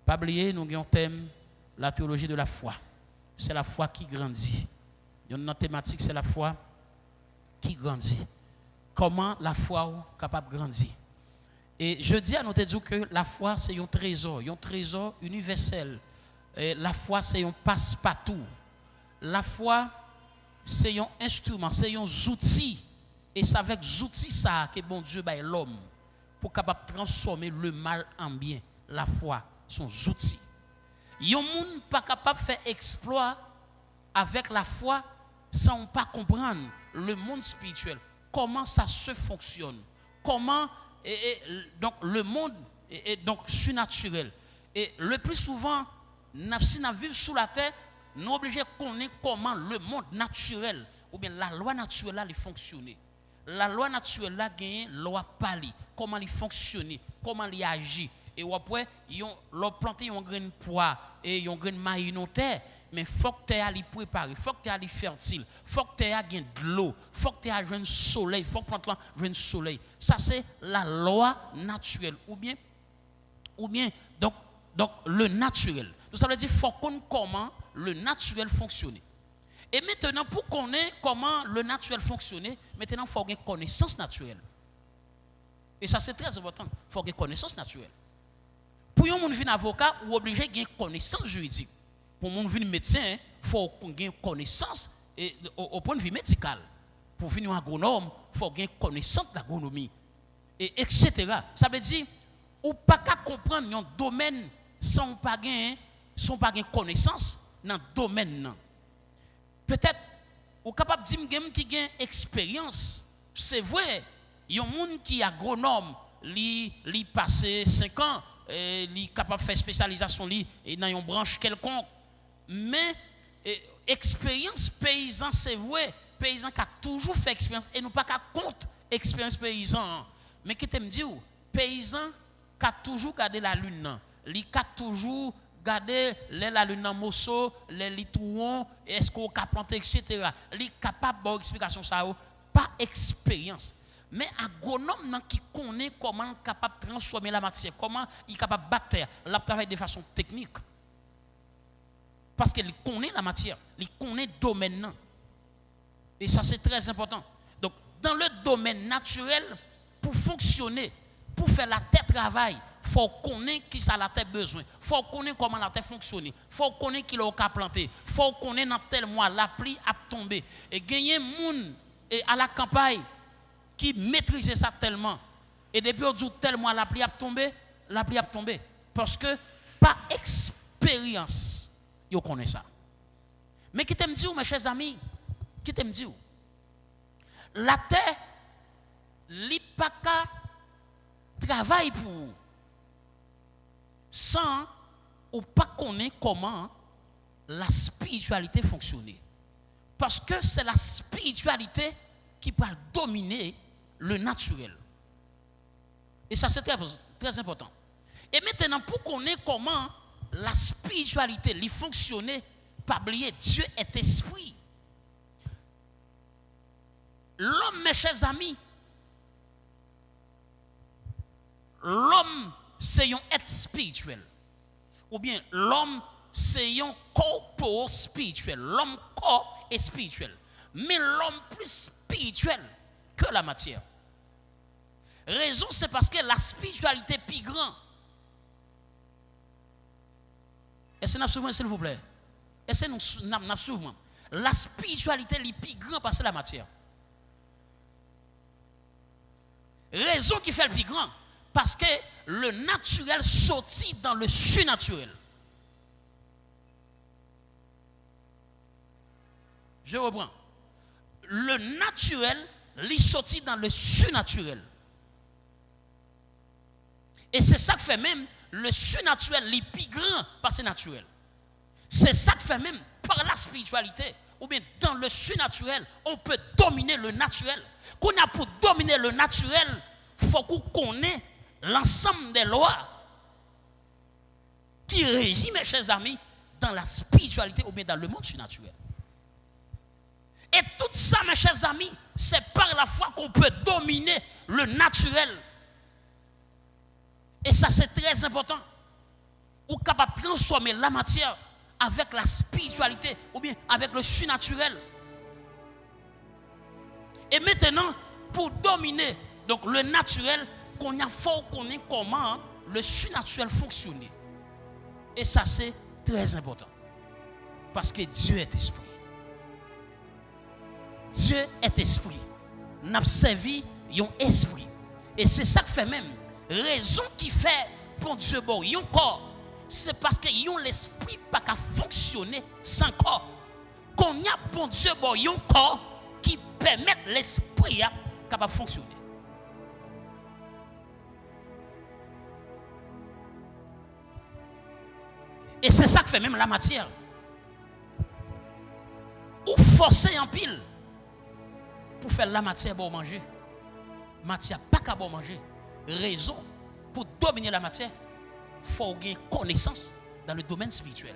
Pas oublier, nous avons un thème, la théologie de la foi. C'est la foi qui grandit. Notre thématique, c'est la foi qui grandit. Comment la foi est capable de grandir. Et je dis à nous dire que la foi, c'est un trésor universel. Et la foi, c'est un passe-partout. La foi, c'est un instrument, c'est un outil. Et c'est avec outils ça que bon Dieu bat l'homme pour capable transformer le mal en bien. La foi, son outil. Yon moun pas capable de faire exploit avec la foi sans pas comprendre le monde spirituel. Comment ça se fonctionne? Comment donc le monde est donc surnaturel. Et le plus souvent, si nous vivons sous la terre, nous sommes obligés de connaître comment le monde naturel ou bien la loi naturelle a fonctionné. La loi naturelle a gagné loi pali, comment il fonctionne, comment il agit. Et après, ils ont planté un grain de pois et un grain de maïs dans terre. Mais il faut que tu aies préparé, il faut que tu aies fertile, il faut que tu aies de l'eau, il faut que tu aies le soleil, il faut que tu aies le soleil. Ça, c'est la loi naturelle. Ou bien donc le naturel. Donc, ça veut dire qu'il faut connaître comment le naturel fonctionne. Et maintenant, pour connaître comment le naturel fonctionne, maintenant, il faut avoir une connaissance naturelle. Et ça, c'est très important. Il faut avoir une connaissance naturelle. Pour un monde avocat, ou obligé de une connaissance juridique. Pour un monde médecin, il faut avoir une connaissance au point de vue médical. Pour venir un agronome, il faut avoir une connaissance de l'agronomie. Et etc. Ça veut dire, ou pas qu'à comprendre un domaine sans pas une connaissance dans le domaine. Peut-être, ou capable de dire qui a une expérience. C'est vrai, il y a un monde qui est agronome, il passe 5 ans, il est capable de faire spécialisation dans une branche quelconque. Mais expérience paysan, c'est vrai, paysan qui a toujours fait expérience, et nous pas qu'à compte expérience paysan. Mais qui t'aime dire, paysan qui a toujours gardé la lune, il a toujours gardé la lune dans mosso, les litouons, est-ce qu'on a planté, etc. Il est capable d'avoir explication ça, pas expérience. Mais agronome qui connaît comment il est capable de transformer la matière, comment il est capable de battre, il travaille de façon technique. Parce qu'il connaît la matière, il connaît le domaine. Et ça, c'est très important. Donc, dans le domaine naturel, pour fonctionner, pour faire la terre travail, il faut connaître qui ça la terre besoin. Il faut connaître comment la terre fonctionne. Il faut connaître qui l'a planté. Il faut connaître dans tel mois la pluie a tombé. Et gagner moun à la campagne qui maîtrise ça tellement. Et depuis au jour tel mois la pluie a tombé, parce que par expérience, yo connaît ça. Mais qui t'aime dire, mes chers amis, qui t'aime dire, la terre, li pas qu'à travail pour vous. Sans ou pas connaître comment la spiritualité fonctionne. Parce que c'est la spiritualité qui va dominer le naturel. Et ça, c'est très, très important. Et maintenant, pour connaître comment la spiritualité fonctionne, pas oublier, Dieu est esprit. L'homme, mes chers amis, l'homme, c'est un être spirituel. Ou bien l'homme, c'est un corps spirituel. L'homme corps est spirituel. Mais l'homme plus spirituel que la matière. Raison, c'est parce que la spiritualité est plus grande. Est-ce que nous souvent, s'il vous plaît? Est-ce que nous souvent? La spiritualité est plus grande parce que la matière. Raison qui fait le plus grand. Parce que le naturel sortit dans le surnaturel. Je reprends. Le naturel, il sortit dans le surnaturel. Et c'est ça que fait même le surnaturel, il est plus grand parce que c'est naturel. C'est ça que fait même par la spiritualité, ou bien dans le surnaturel, on peut dominer le naturel. Qu'on a pour dominer le naturel, il faut qu'on connaisse l'ensemble des lois qui régissent, mes chers amis, dans la spiritualité ou bien dans le monde surnaturel. Et tout ça, mes chers amis, c'est par la foi qu'on peut dominer le naturel. Et ça, c'est très important. Ou capable de transformer la matière avec la spiritualité ou bien avec le surnaturel. Et maintenant, pour dominer donc le naturel, qu'on a fort connaître comment le surnaturel fonctionne. Et ça, c'est très important. Parce que Dieu est esprit. Dieu est esprit. Nous avons servi un esprit. Et c'est ça qui fait même. Raison qui fait pour Dieu bon, un corps, c'est parce que l'esprit pas qu'à fonctionner sans corps. Qu'on y a bon Dieu bon, un corps qui permet l'esprit capable de fonctionner. Et c'est ça que fait même la matière. Ou forcer en pile pour faire la matière pour manger. Matière pas qu'à bon manger. Raison pour dominer la matière, il faut gagner connaissance dans le domaine spirituel.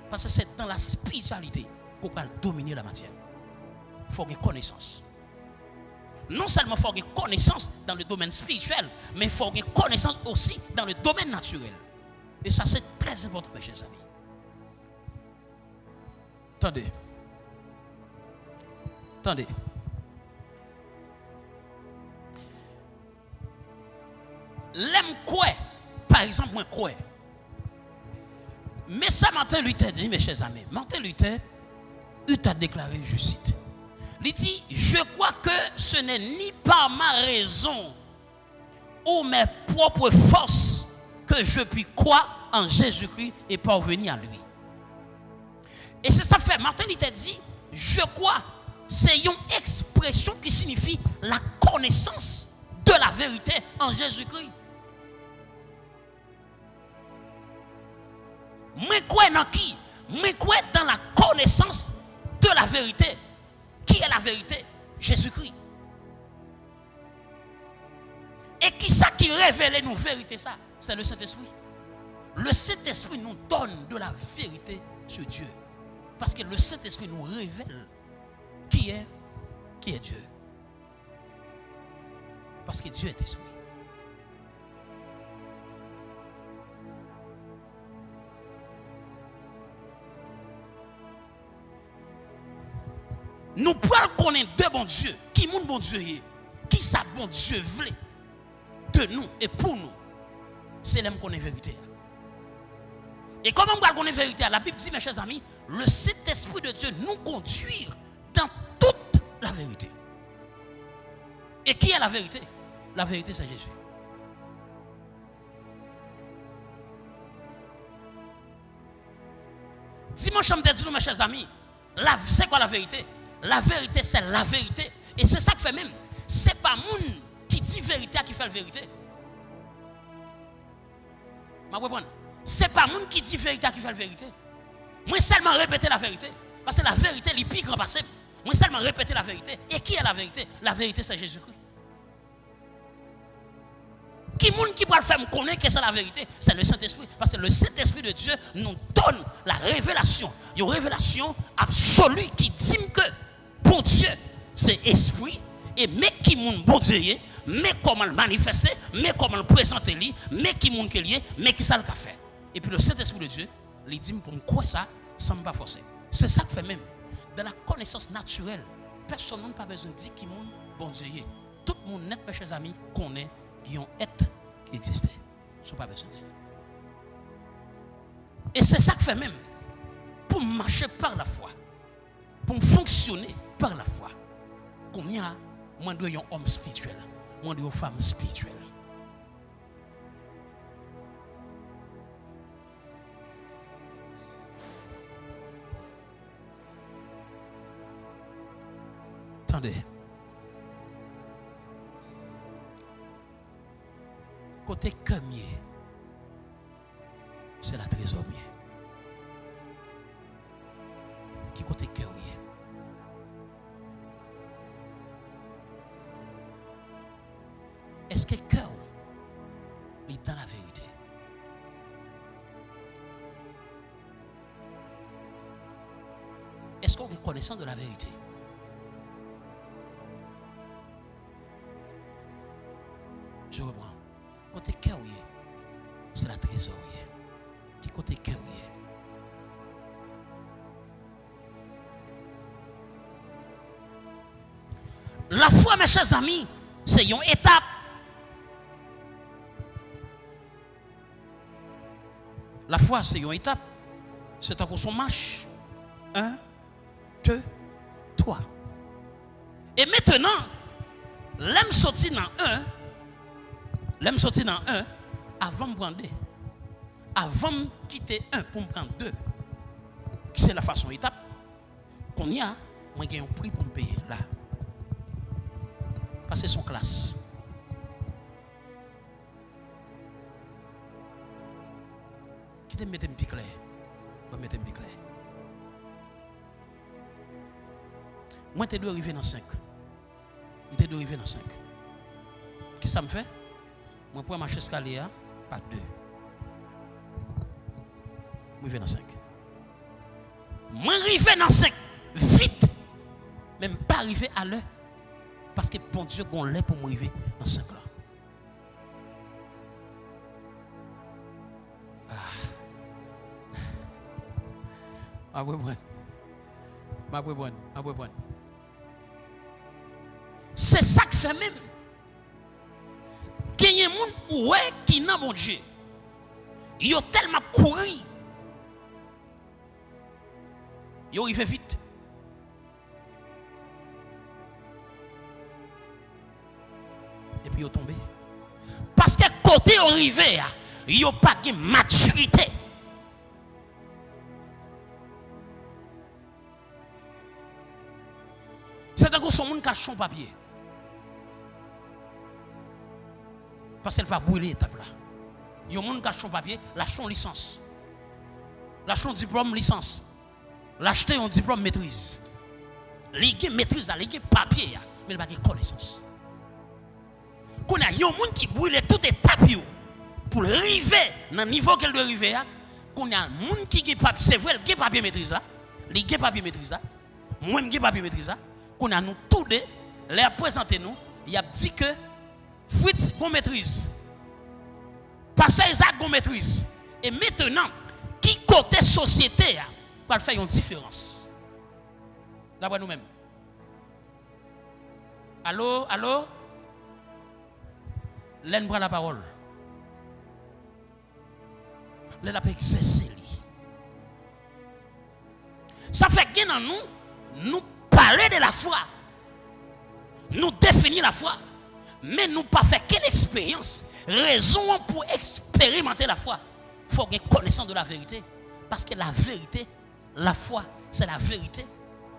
Parce que c'est dans la spiritualité qu'on peut dominer la matière. Il faut gagner connaissance. Non seulement il faut gagner connaissance dans le domaine spirituel, mais il faut gagner connaissance aussi dans le domaine naturel. Et ça, c'est très important, mes chers amis. Attendez. Attendez. L'aime quoi? Par exemple, moi quoi? Mais ça, Martin Luther dit, mes chers amis, Martin Luther, il t'a déclaré, je cite. Il dit, je crois que ce n'est ni par ma raison ou mes propres forces que je puis croire en Jésus-Christ et parvenir à lui. Et c'est ça fait. Martin Luther dit, je crois, c'est une expression qui signifie la connaissance de la vérité en Jésus-Christ. Moi, quoi dans qui? Moi, quoi dans la connaissance de la vérité. Qui est la vérité? Jésus-Christ. Et qui ça qui révèle nous vérité ça? C'est le Saint-Esprit. Le Saint-Esprit nous donne de la vérité sur Dieu. Parce que le Saint-Esprit nous révèle qui est Dieu. Parce que Dieu est esprit. Nous pouvons connaître deux bons dieux. Qui est bon Dieu? Qui ça bon Dieu veut de nous et pour nous? C'est l'homme qu'on est vérité. Et comment on va connaître la vérité? La Bible dit, mes chers amis, le Saint-Esprit de Dieu nous conduit dans toute la vérité. Et qui est la vérité? La vérité, c'est Jésus. Dimanche, je me dis, mes chers amis, c'est quoi la vérité? La vérité, c'est la vérité. Et c'est ça que fait même. Ce n'est pas moun qui dit vérité qui fait la vérité. Ce n'est pas moun qui dit vérité qui fait la vérité. Moi seulement répéter la vérité. Parce que la vérité, est plus grand passé. Moi seulement répéter la vérité. Et qui est la vérité? La vérité, c'est Jésus-Christ. Qui moun qui peut faire me connaître que c'est la vérité? C'est le Saint-Esprit. Parce que le Saint-Esprit de Dieu nous donne la révélation. Une révélation absolue qui dit que bon Dieu, c'est esprit. Et mais qui moun bon Dieu, mais comment le manifester, mais comment le présenter, mais qui moun qu'il est, mais qui ça le fait. Et puis le Saint-Esprit de Dieu, il dit pour quoi ça, ça ne me pas forcer. C'est ça que fait même. Dans la connaissance naturelle, personne n'a pas besoin de dire qui moun bon Dieu. Tout le monde net, mes chers amis, connaît qui ont être qui existait. Ils n'ont pas besoin de dire. Et c'est ça que fait même. Pour marcher par la foi, pour fonctionner par la foi, qu'on y a, moi, je suis un homme spirituel, moi, je suis une femme spirituelle. Attendez. Côté camier, c'est la trésorier. Qui côté cœur? Est-ce que cœur est dans la vérité? Est-ce qu'on est connaissant de la vérité? Je reprends. Côté cœur, c'est la trésorier. Qui côté guerrier. La foi, mes chers amis, c'est une étape. La foi, c'est une étape. C'est un son marche. 1, 2, 3. Et maintenant, l'aime sortir dans 1, avant de prendre 2. Avant de quitter 1 pour me prendre 2. C'est la façon étape. Qu'on y a, moi j'ai un prix pour me payer là. Parce que c'est son classe. Qui te mette un pic clair? Je vais mettre un pic clair. Moi, je dois arriver dans 5. Je dois arriver dans 5. Qu'est-ce que ça me fait? Moi, pour marcher escalier, pas 2. Je arrive dans 5. Moi, arriver dans 5. Vite. Même pas arriver à l'heure. Parce que bon Dieu, on l'est pour m'arriver dans 5 là. C'est ça que fait même. Qu'il y a des gens qui n'ont pas bon Dieu. Ils ont tellement couru. Ils ont arrivé vite. Et puis ils ont tombé. Parce que côté arrivé, ils n'ont pas de maturité. C'est d'un coup son monde cache son papier. Parce qu'elle ne va pas brûler l'étape là. Il y a un monde cache son papier, lâche son licence. Lâche son diplôme licence. L'acheter un diplôme maîtrise. Ligue maîtrise, ligue papier, mais il n'a pas de connaissance. Qu'on a un monde qui brûle toute étape pour arriver dans le niveau qu'elle doit arriver. Qu'on a un monde qui a papier, c'est vrai, il a papier maîtrise là. Il a papier maîtrise là. Moi, je papier maîtrise là. Qu'on a nous tous deux, les présenté nous, il a dit que Fritz gon maîtrise. Pasteur Isaac gon maîtrise. Et maintenant, qui côté société va faire une différence. D'après nous-mêmes. Allô, allô? L'en prend la parole. L'en a pas exercé. Ça fait que dans nous parler de la foi. Nous définir la foi. Mais nous pas faire quelle expérience. Raison pour expérimenter la foi. Il faut avoir connaissance de la vérité. Parce que la vérité, la foi, c'est la vérité.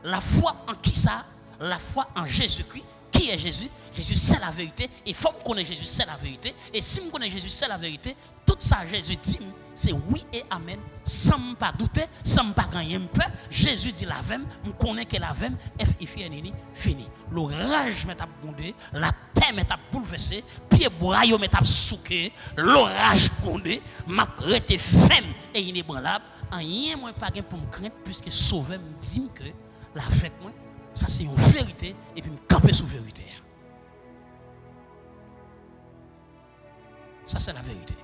La foi en qui ça? La foi en Jésus-Christ. Qui est Jésus? Jésus, c'est la vérité. Et il faut qu'on connaisse Jésus, c'est la vérité. Et si on connaît Jésus, c'est la vérité. Tout ça, Jésus dit, c'est oui et amen. Sans me pas douter, sans me pas gagner peur. Jésus dit la vem, on connaît que la vem, fini. L'orage m'est abondé, la terre m'est bouleversée, pied bois m'est souqué, l'orage condé, m'a rete femme et inébranlable. Rien moins pas pour me craindre, puisque sauver me dit que la fête, moi, ça c'est une vérité, et puis me camper sous vérité. Ça c'est la vérité.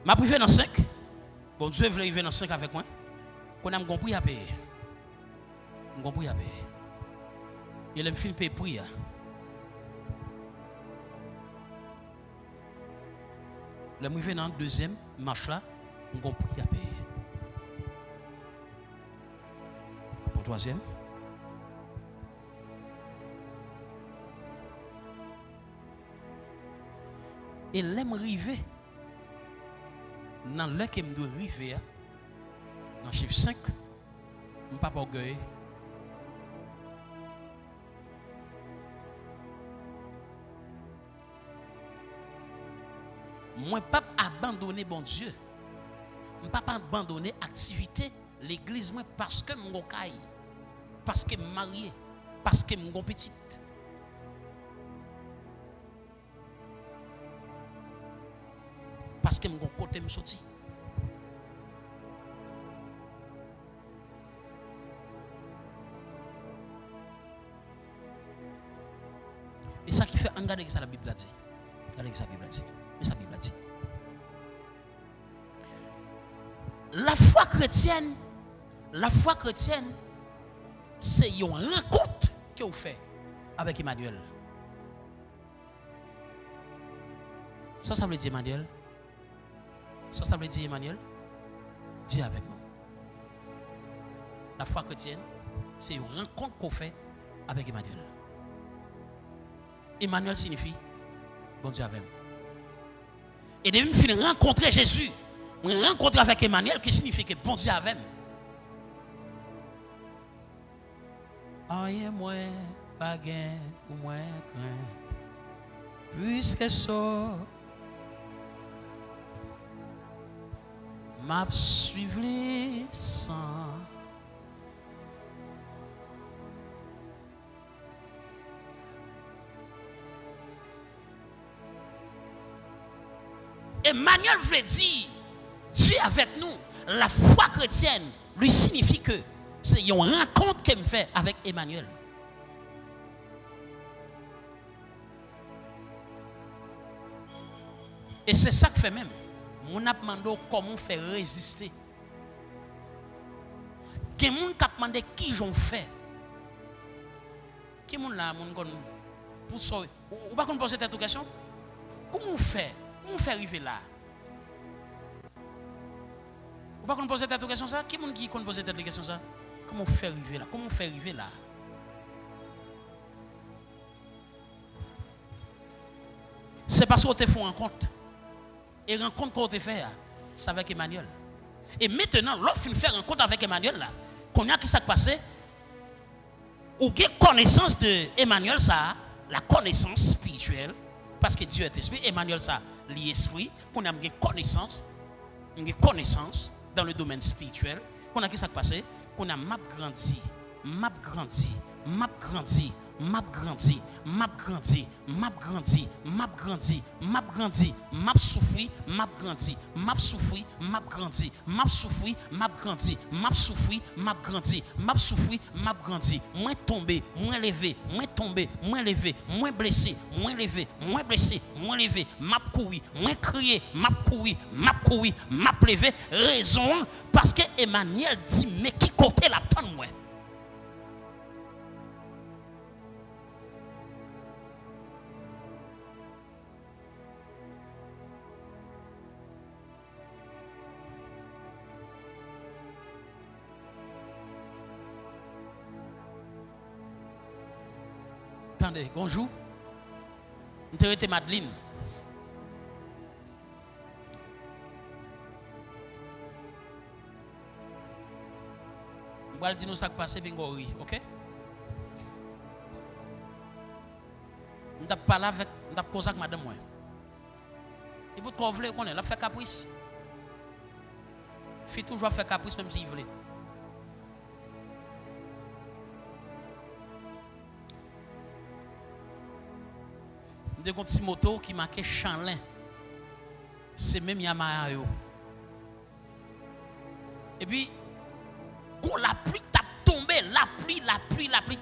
Ma privé dans 5. Bon Dieu veut arriver dans 5 avec moi. Qu'on a compris à payer. On compris à payer. Il aime fin payer prix. Le privé dans deuxième marche là, on compris à payer. Pour troisième. Et l'aime arriver. Dans le que je dois arriver, dans le chiffre 5, je ne pas orgueil. Je ne pas abandonner bon Dieu. Je ne pas abandonner l'activité, l'église, parce que je suis caille, parce que je suis marié, parce que je suis petite. Parce que mon côté me sorti. Et ça qui fait, regardez ça la Bible a dit. Regardez ça la Bible a dit. Mais ça la Bible a dit. La foi chrétienne, c'est une rencontre que vous faites avec Emmanuel. Ça veut dire Emmanuel. Ça veut dire Emmanuel. Dis avec nous. La foi chrétienne, c'est une rencontre qu'on fait avec Emmanuel. Emmanuel signifie bon Dieu avec moi. Et depuis que je rencontrer Jésus, je rencontre avec Emmanuel qui signifie que bon Dieu avec moi. Aïe, moi, pas gain ou moi crainte, puisque ça m'a suivi sans. Emmanuel veut dire Dieu avec nous. La foi chrétienne lui signifie que c'est une rencontre qu'elle me fait avec Emmanuel. Et c'est ça que fait même. Mon a demandé comment faire résister. Qui moun a demandé qui j'en fait. Qui moun là moun pour ça. Ou pas qu'on pose cette question? Comment on fait? Comment on fait arriver là? Ou pas qu'on pose cette question ça? Qui moun qui pose cette question ça? Comment on fait arriver là? Comment on fait arriver là? C'est parce qu'on te fait rencontre. Et rencontre qu'on te fait, c'est avec Emmanuel. Et maintenant, lorsqu'il fait rencontre avec Emmanuel, là, qu'on a qui s'est passé, ou qui connaissance de Emmanuel, ça, la connaissance spirituelle, parce que Dieu est esprit, Emmanuel, ça, l'esprit, qu'on a une connaissance dans le domaine spirituel, qu'on a qui s'est passé, qu'on a m'a grandi, m'a souffri, m'a grandi, m'a souffri, m'a grandi, m'a souffri, m'a grandi, m'a souffri, m'a grandi, m'a souffri, m'a grandi, moins tombé, moins levé, moins tombé, moins levé, moins blessé, moins levé, moins blessé, moins levé, m'a couru, moins crié, m'a couru, m'a levé, raison parce que Emmanuel dit mais qui côté la tonne moi. Attendez, bonjour. Je suis Madeleine. Je vais dire nous ça qui passe, ok? Je vais parler avec, je vais causer avec madame. Et vous trouvez qu'on est là, fait caprice. Fait toujours faire caprice même s'il veut. De un petit moto qui marquait Chanlin. C'est même Yamaha. Et puis, quand la pluie tape tombé, la pluie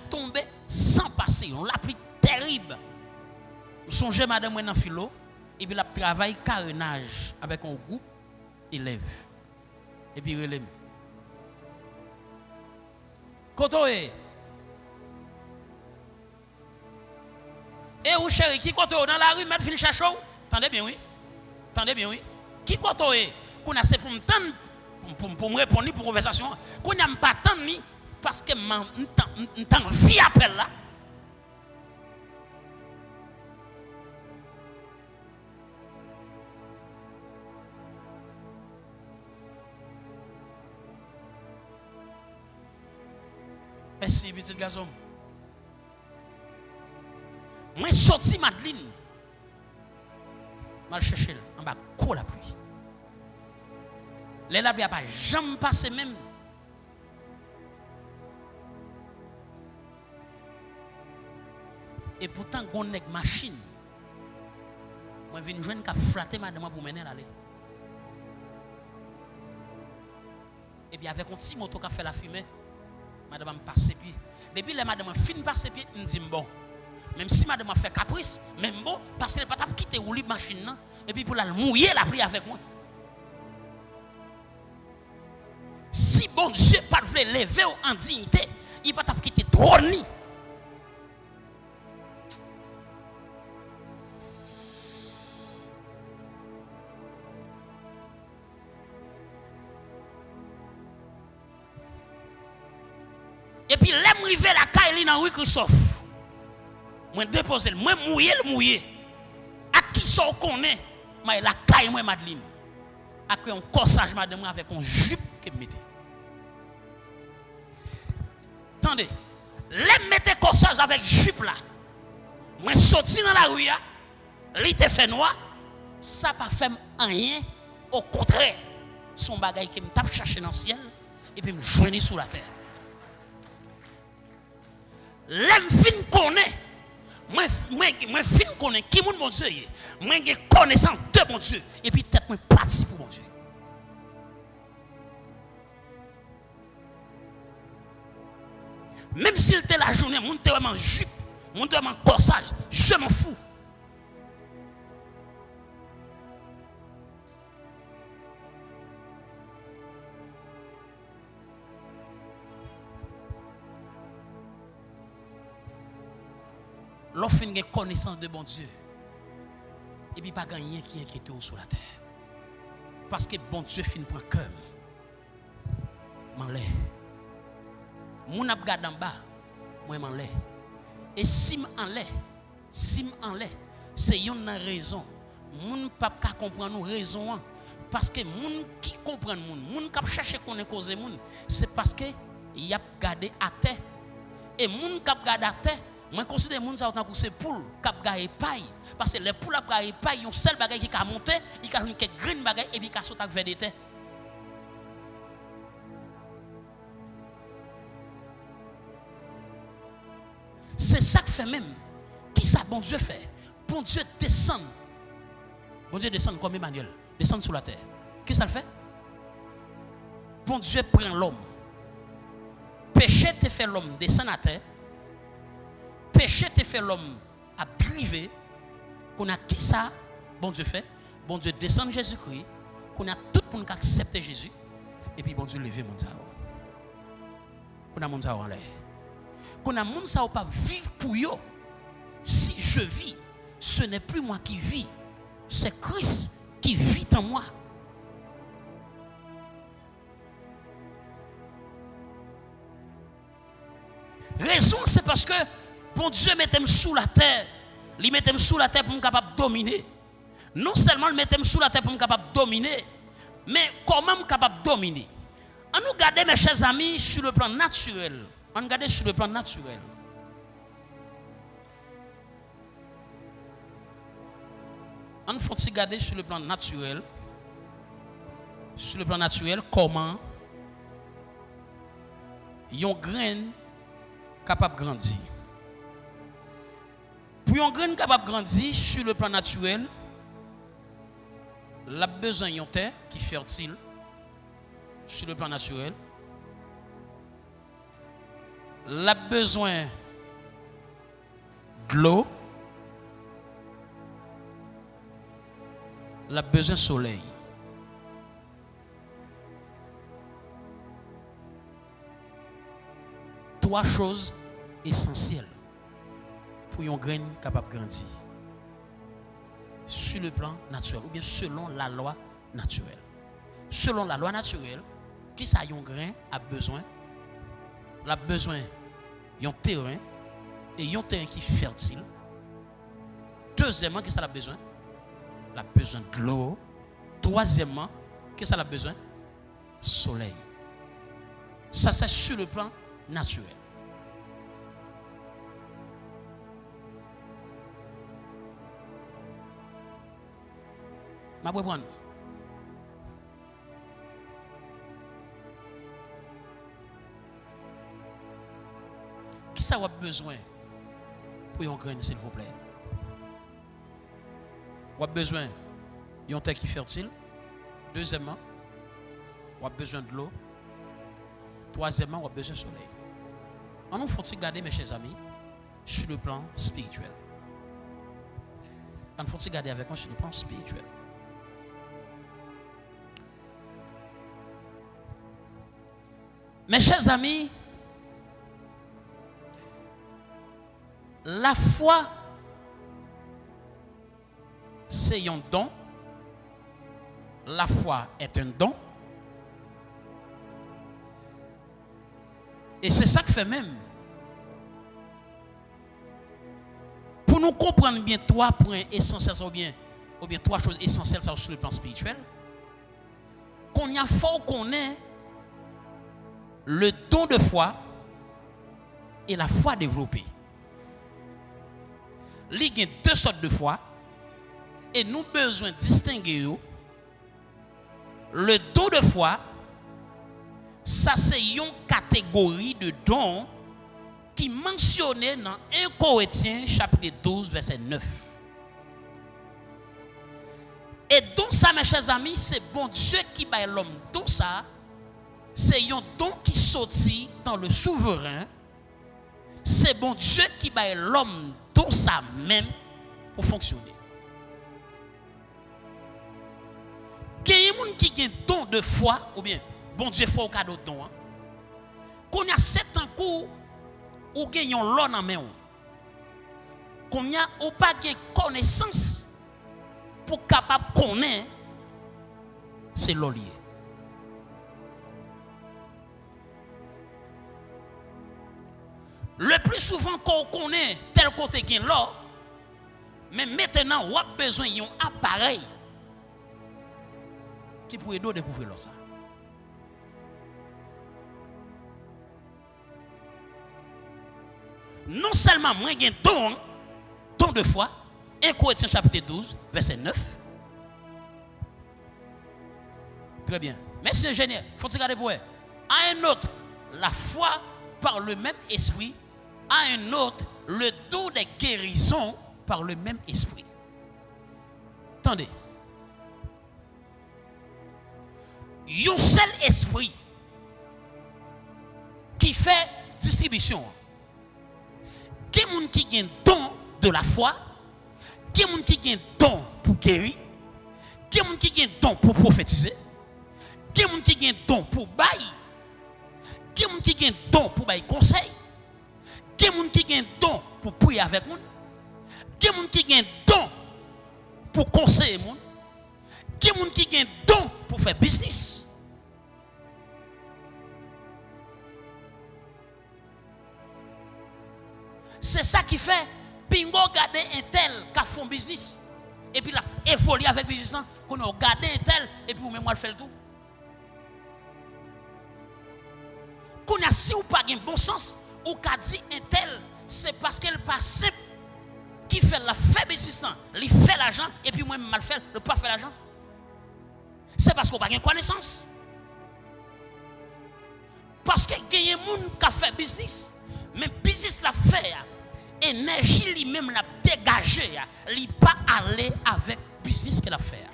tombée sans passer. La pluie terrible. Je songeais madame dans philo, et puis la travail carénage avec un groupe élève. Et puis relève. Quand est et où chéri, qui côté dans la rue, mettre fin chercher? Attendez bien, oui. Attendez bien, oui. Qui côté qu'on a c'est pour me tendre, pour me répondre pour conversation. Qu'on n'a pas tendre ni parce que m'entend vie appel là. Merci, petit garçon. Moi, sorti Madeleine. Je vais chercher en bas, quoi la pluie. Les labs, pas jamais passé même. Et pourtant, on a une machine. Moi, je viens de flatter madame pour mener l'aller. Et bien, avec un petit moto qui a fait la fumée, madame passe ses pieds. Depuis que madame fin passe ses pieds, je me dis bon. Même si madame a fait caprice, même bon, parce qu'elle n'a pas quitté ou libre machine, et puis pour la mouiller, la prière avec moi. Si bon Dieu pas voulu lever en dignité, il va pas quitter trône. Et puis, l'aime river la caille dans rue Christophe. Moi, déposer, moi, mouiller. À qui ça connaît? Moi, la caille, moi, Madeleine. Après, un corsage, madame, avec un jupe que je mettais. Attendez, l'aime mettre corsage avec jupe là. Moi, sorti dans la rue, il te fait noir. Ça pas fait rien. Au contraire, son bagage qui me tape chercher dans le ciel et puis me joindre sous la terre. L'aime fin connaît. Moi fin connaît qui mon Dieu est. Moi j'ai connaissance de mon Dieu et puis tête moi participe pour mon Dieu. Même s'il était la journée, mon te vraiment jupe, mon te vraiment corsage, je m'en fous. L'offre une connaissance de bon Dieu. Et puis pas rien qui inquiète sur la terre. Parce que bon Dieu fin prend cœur. M'enlève. Mon ap gade en bas, moi m'enlève. Et si m'enlève, c'est une raison. Moun pas comprendre nous raison parce que moun qui comprend moun qui cherche connaître cause moun, c'est parce que y a gardé à terre. Et moun qui gardé à terre, moi considère moun ça autant que c'est poule qui gardé paille parce que les poules a gardé paille, yon seul bagage qui a monté, il a une green bagage et puis qui a sauté vers des terres. C'est ça que fait même. Qui ça bon Dieu fait? Bon Dieu descend. Bon Dieu descend comme Emmanuel, descend sur la terre. Qui ça le fait? Bon Dieu prend l'homme. Péché te fait l'homme descendre à terre. Péché te fait l'homme à priver. Qu'on a qui ça? Bon Dieu fait? Bon Dieu descend Jésus-Christ. Qu'on a tout le monde qui accepte Jésus. Et puis bon Dieu lever mon Dieu. Qu'on a mon Dieu en l'air. Qu'on a moun ça ou pas vivre pour yo. Si je vis, ce n'est plus moi qui vis, c'est Christ qui vit en moi. Raison, c'est parce que bon Dieu mettait sous la terre. Il mettait sous la terre pour me capable de dominer. Non seulement il mettait sous la terre pour me capable de dominer, mais comment me capable de dominer? On nous garde, mes chers amis, sur le plan naturel. On regarde sur le plan naturel. On faut regarder sur le plan naturel. Sur le plan naturel, comment yon grain capable de grandir. Pour yon grain capable de grandir sur le plan naturel, il a besoin yon terre qui est fertile sur le plan naturel. Il a besoin de l'eau. Il a besoin de soleil. Trois choses essentielles pour un grain capable de grandir. Sur le plan naturel, ou bien selon la loi naturelle. Selon la loi naturelle, qui ça un grain a besoin? Il a besoin d'un terrain et un terrain qui est fertile. Deuxièmement, qu'est-ce qu'il a besoin? Il a besoin de l'eau. Troisièmement, qu'est-ce qu'il a besoin? Soleil. Ça, c'est sur le plan naturel. Ma prendre. Qui ça a besoin pour un grain, s'il vous plaît? Vous avez besoin d'un terre qui est fertile. Deuxièmement, vous avez besoin de l'eau. Troisièmement, vous avez besoin de soleil. On nous faut regarder, mes chers amis, sur le plan spirituel. Il faut regarder avec moi sur le plan spirituel. Mes chers amis, la foi, c'est un don. La foi est un don. Et c'est ça que fait même. Pour nous comprendre bien trois points essentiels, ou bien trois choses essentielles sur le plan spirituel, qu'on y a fort qu'on ait le don de foi et la foi développée. Il y a deux sortes de foi et nous avons besoin de distinguer. Le don de foi, ça c'est une catégorie de dons qui est mentionnée dans 1 Corinthiens chapitre 12 verset 9. Et donc ça mes chers amis, c'est bon Dieu qui bat l'homme. Donc ça, c'est un don qui sortit dans le souverain. C'est bon Dieu qui bat l'homme dans ça même pour fonctionner. Il y a des gens qui ont un don de foi, ou bien bon Dieu fait au cadeau de don. Qu'on y a 7 ans cours, ou gagne l'on en main. Qu'on y a ou pas de connaissance pour capable connaître, c'est l'olier. Le plus souvent qu'on connaît tel côté gagne l'or, mais maintenant on a besoin d'un appareil qui pourrait découvrir l'or ça. Non seulement moi j'ai un don de foi, 1 Corinthiens chapitre 12, verset 9. Très bien. Merci ingénieur. Faut regarder pour eux. À un autre, la foi par le même esprit. À un autre, le don des guérisons par le même esprit. Attendez. Un seul esprit qui fait distribution. Qui est qui a un don de la foi, qui est qui a un don pour guérir, qui est qui a un don pour prophétiser, qui est qui a un don pour bailler, qui est qui a un don pour bailler conseil, qui est qui a un don pour prier avec nous, qui est qui a un don pour conseiller nous, qui est qui a un don pour faire business. C'est ça qui fait, pingo garder un tel qui a fait un business, et puis là, évoluer avec le business, qu'on a gardé un tel, et puis ou même moi le fait le tout. Qu'on a si ou pas un bon sens, ou qu'a dit un tel, c'est parce qu'elle pas simple, qui fait la fait business, il fait l'argent, et puis moi même mal fait, le pas fait l'argent. C'est parce qu'on n'a pas de connaissance. Parce que il y a des gens qui ont fait business, mais business l'a fait. Énergie lui-même l'a dégagé, il n'est pas allé avec business qu'elle a fait.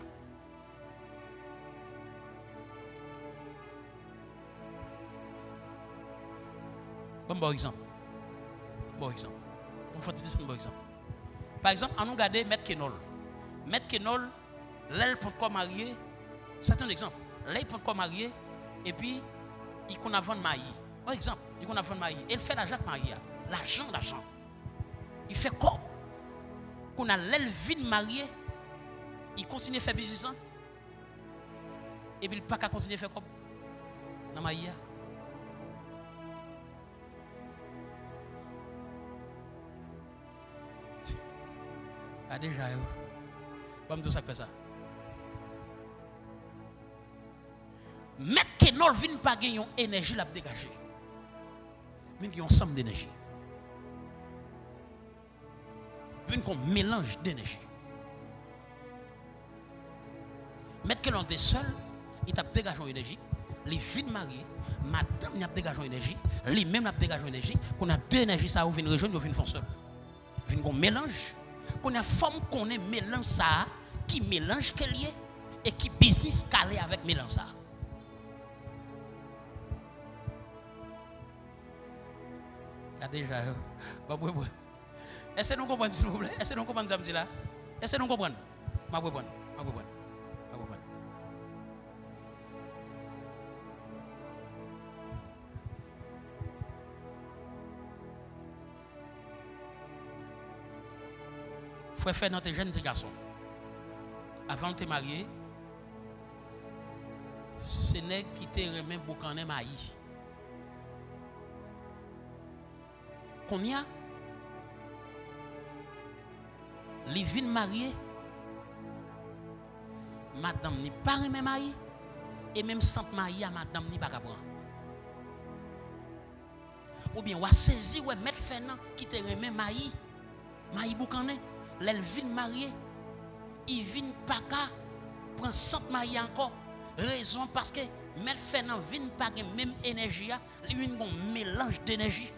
Bon exemple. Bon exemple. On faut dire un bon exemple. Par exemple, on nous regarde Maître Kenol. Maître Kenol, l'aile pour quoi marier, c'est un exemple. L'aile pour quoi marier, et puis il qu'on a vendu maïs. Par exemple, il qu'on a vendu maïs. Il fait l'argent marié. L'argent. Il fait quoi? Qu'on a l'aile vide marié, il continue à faire business. Et puis il n'a pas qu'à continuer à faire quoi? Dans maïs. Ah déjà, bon, tout ça fait ça. Mettre que nous vient pas gagner une énergie la dégager. Mais il y a un ensemble d'énergie. Vient qu'on mélange d'énergie. Mettre que l'on est seul, il t'a dégagé une énergie. Les vignes mariées, madame il a dégagé une énergie, lui même a dégagé une énergie. Qu'on a deux énergies ça vient rejoindre, vient faire seul. Vient qu'on mélange. Qu'on a forme qu'on est mélange ça qui mélange qu'elle est et qui business calé avec mélange ça. Il y a déjà Est-ce que nous comprenons, s'il vous plaît? Est-ce que nous comprenons ça, là? Est-ce que nous comprenons? Ma bonne. Faut faire notre jeune garçon. Avant de te marier, ce n'est qui te remet beaucoup en maïs. Qu'on y a? Les vignes mariées, madame n'est pas remet mariée, et même sans mariée à madame n'est pas capable. Ou bien, on a saisi, ouais, mettre Fernand qui te remet mariée, mariée boucané, l'elle vient mariée, il vient pas qu'à prendre sans mariée encore. Raison parce que mettre Fernand vient pas la même énergie, il y a un mélange d'énergie.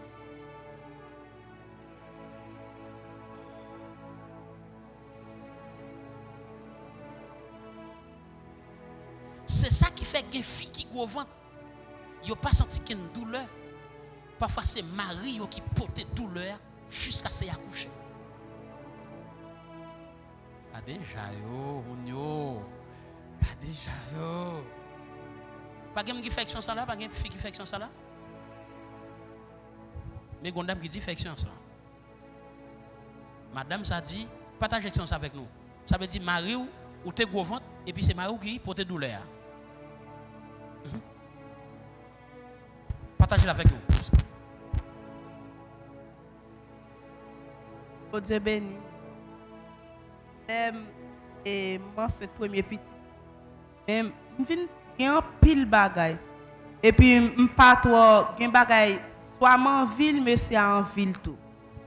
C'est ça qui fait que les filles qui gros vent, ils n'ont pas senti qu'il y a une douleur. Parfois, c'est Marie qui porte douleur jusqu'à se accoucher. Ah déjà yo. Pas de qui fait action ça là, pas de fille qui fait action ça là. Mais gondam qui dit fait action ça. Madame ça dit partage action ça avec nous. Ça veut dire Marie ou te gros ventre et puis c'est Marie qui porte douleur. Partagez-la avec nous. Oh Dieu béni. Et moi, c'est le premier petit. Mais je viens en pile bagaille. Et puis, je ne pas trop, bagaille, soit en ville, mais c'est en ville tout.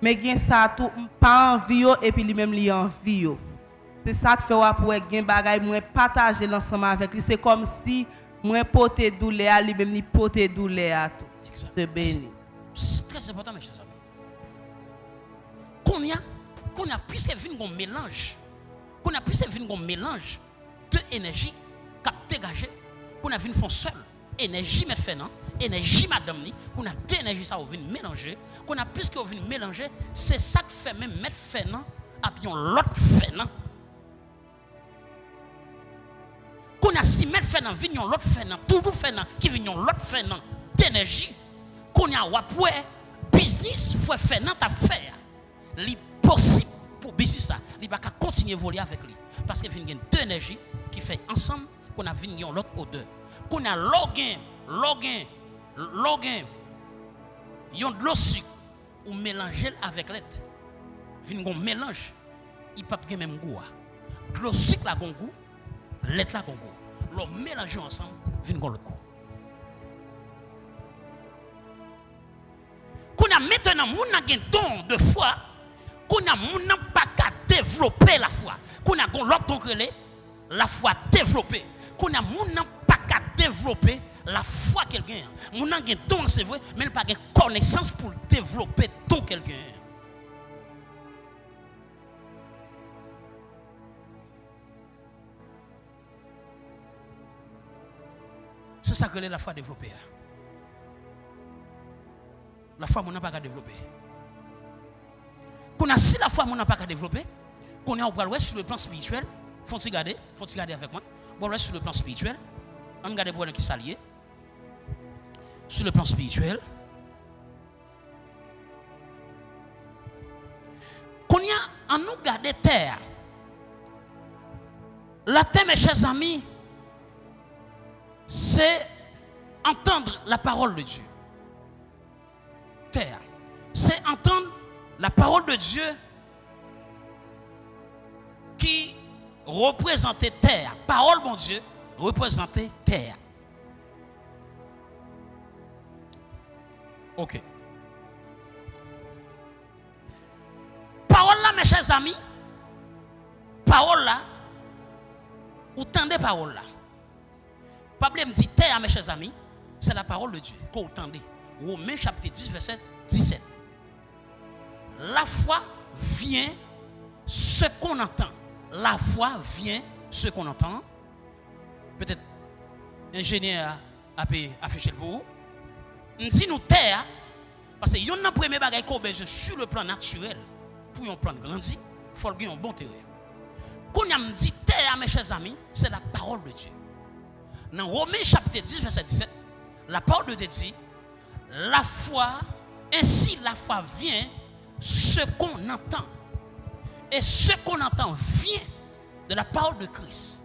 Mais je ça tout, pas en vie, et puis lui-même, il en vie. C'est ça que fait pour gen bagaille, moi partager l'ensemble avec lui. C'est comme si moi porter douleur, lui-même, il porter douleur tout. C'est béni. C'est très important, mes chers amis. Qu'on a plus de vin qu'on mélange. Qu'on a plus de vin qu'on mélange de énergie cap dégagé. Qu'on a vin font seul. Énergie met fait non, énergie madame ni, qu'on a deux énergies ça au vin mélanger. Qu'on a plus que au vin mélanger, c'est ça qui fait même mettre fait non à bien l'autre fait non. Qu'on a si mettre fait non, vignon l'autre fait non, toujours fait non, qui vignon l'autre fait non d'énergie. Qu'on a wapoué business faut faire non ta faire. Li possible pour business ça, il va continuer à voler avec lui parce que vient deux énergies qui fait ensemble qu'on a vignon l'autre odeur. Qu'on a login yon de l'eau sucre ou mélanger avec l'aide. Vignon mélange, il pas bien même goût. De l'eau sucre la gon goût, l'aide la gon goût. L'eau mélanger ensemble, vignon l'autre goût. Qu'on a maintenant moun a gen don de foi, qu'on a moun n'a pas qu'à développer la foi. Qu'on a gon l'autre don relé, la foi développée. Qu'on a moun n'a pas qu'à développer la foi quelqu'un. Moun a gen don c'est vrai, mais il pas gen connaissance pour développer don quelqu'un. C'est ça que la foi développée. La foi, on n'a pas qu'à développer. Qu'on a si la foi, on n'a pas qu'à développer, qu'on est au sur le plan spirituel, faut-il garder avec moi. Bon, sur le plan spirituel, on regarde pour qui s'allier. Sur le plan spirituel, qu'on y a en nous garder terre. La terre, mes chers amis, c'est entendre la parole de Dieu. Terre, c'est entendre la parole de Dieu qui représentait terre. Parole, mon Dieu, représentait terre. Ok. Parole là, mes chers amis, parole là, ou tendez parole là. Pablo me dit terre, mes chers amis, c'est la parole de Dieu qu'on entendait. Romains chapitre 10, verset 17. La foi vient ce qu'on entend. La foi vient ce qu'on entend. Peut-être ingénieur a affiché pour vous. Nous disons nous terre parce que y a un premier bagage qu'on a besoin sur le plan naturel. pour un plan grandi, il faut avoir un bon terrain. Quand on me dit terre, mes chers amis, c'est la parole de Dieu. Dans Romains chapitre 10, verset 17, la parole de Dieu dit, la foi, ainsi la foi vient ce qu'on entend. Et ce qu'on entend vient de la parole de Christ.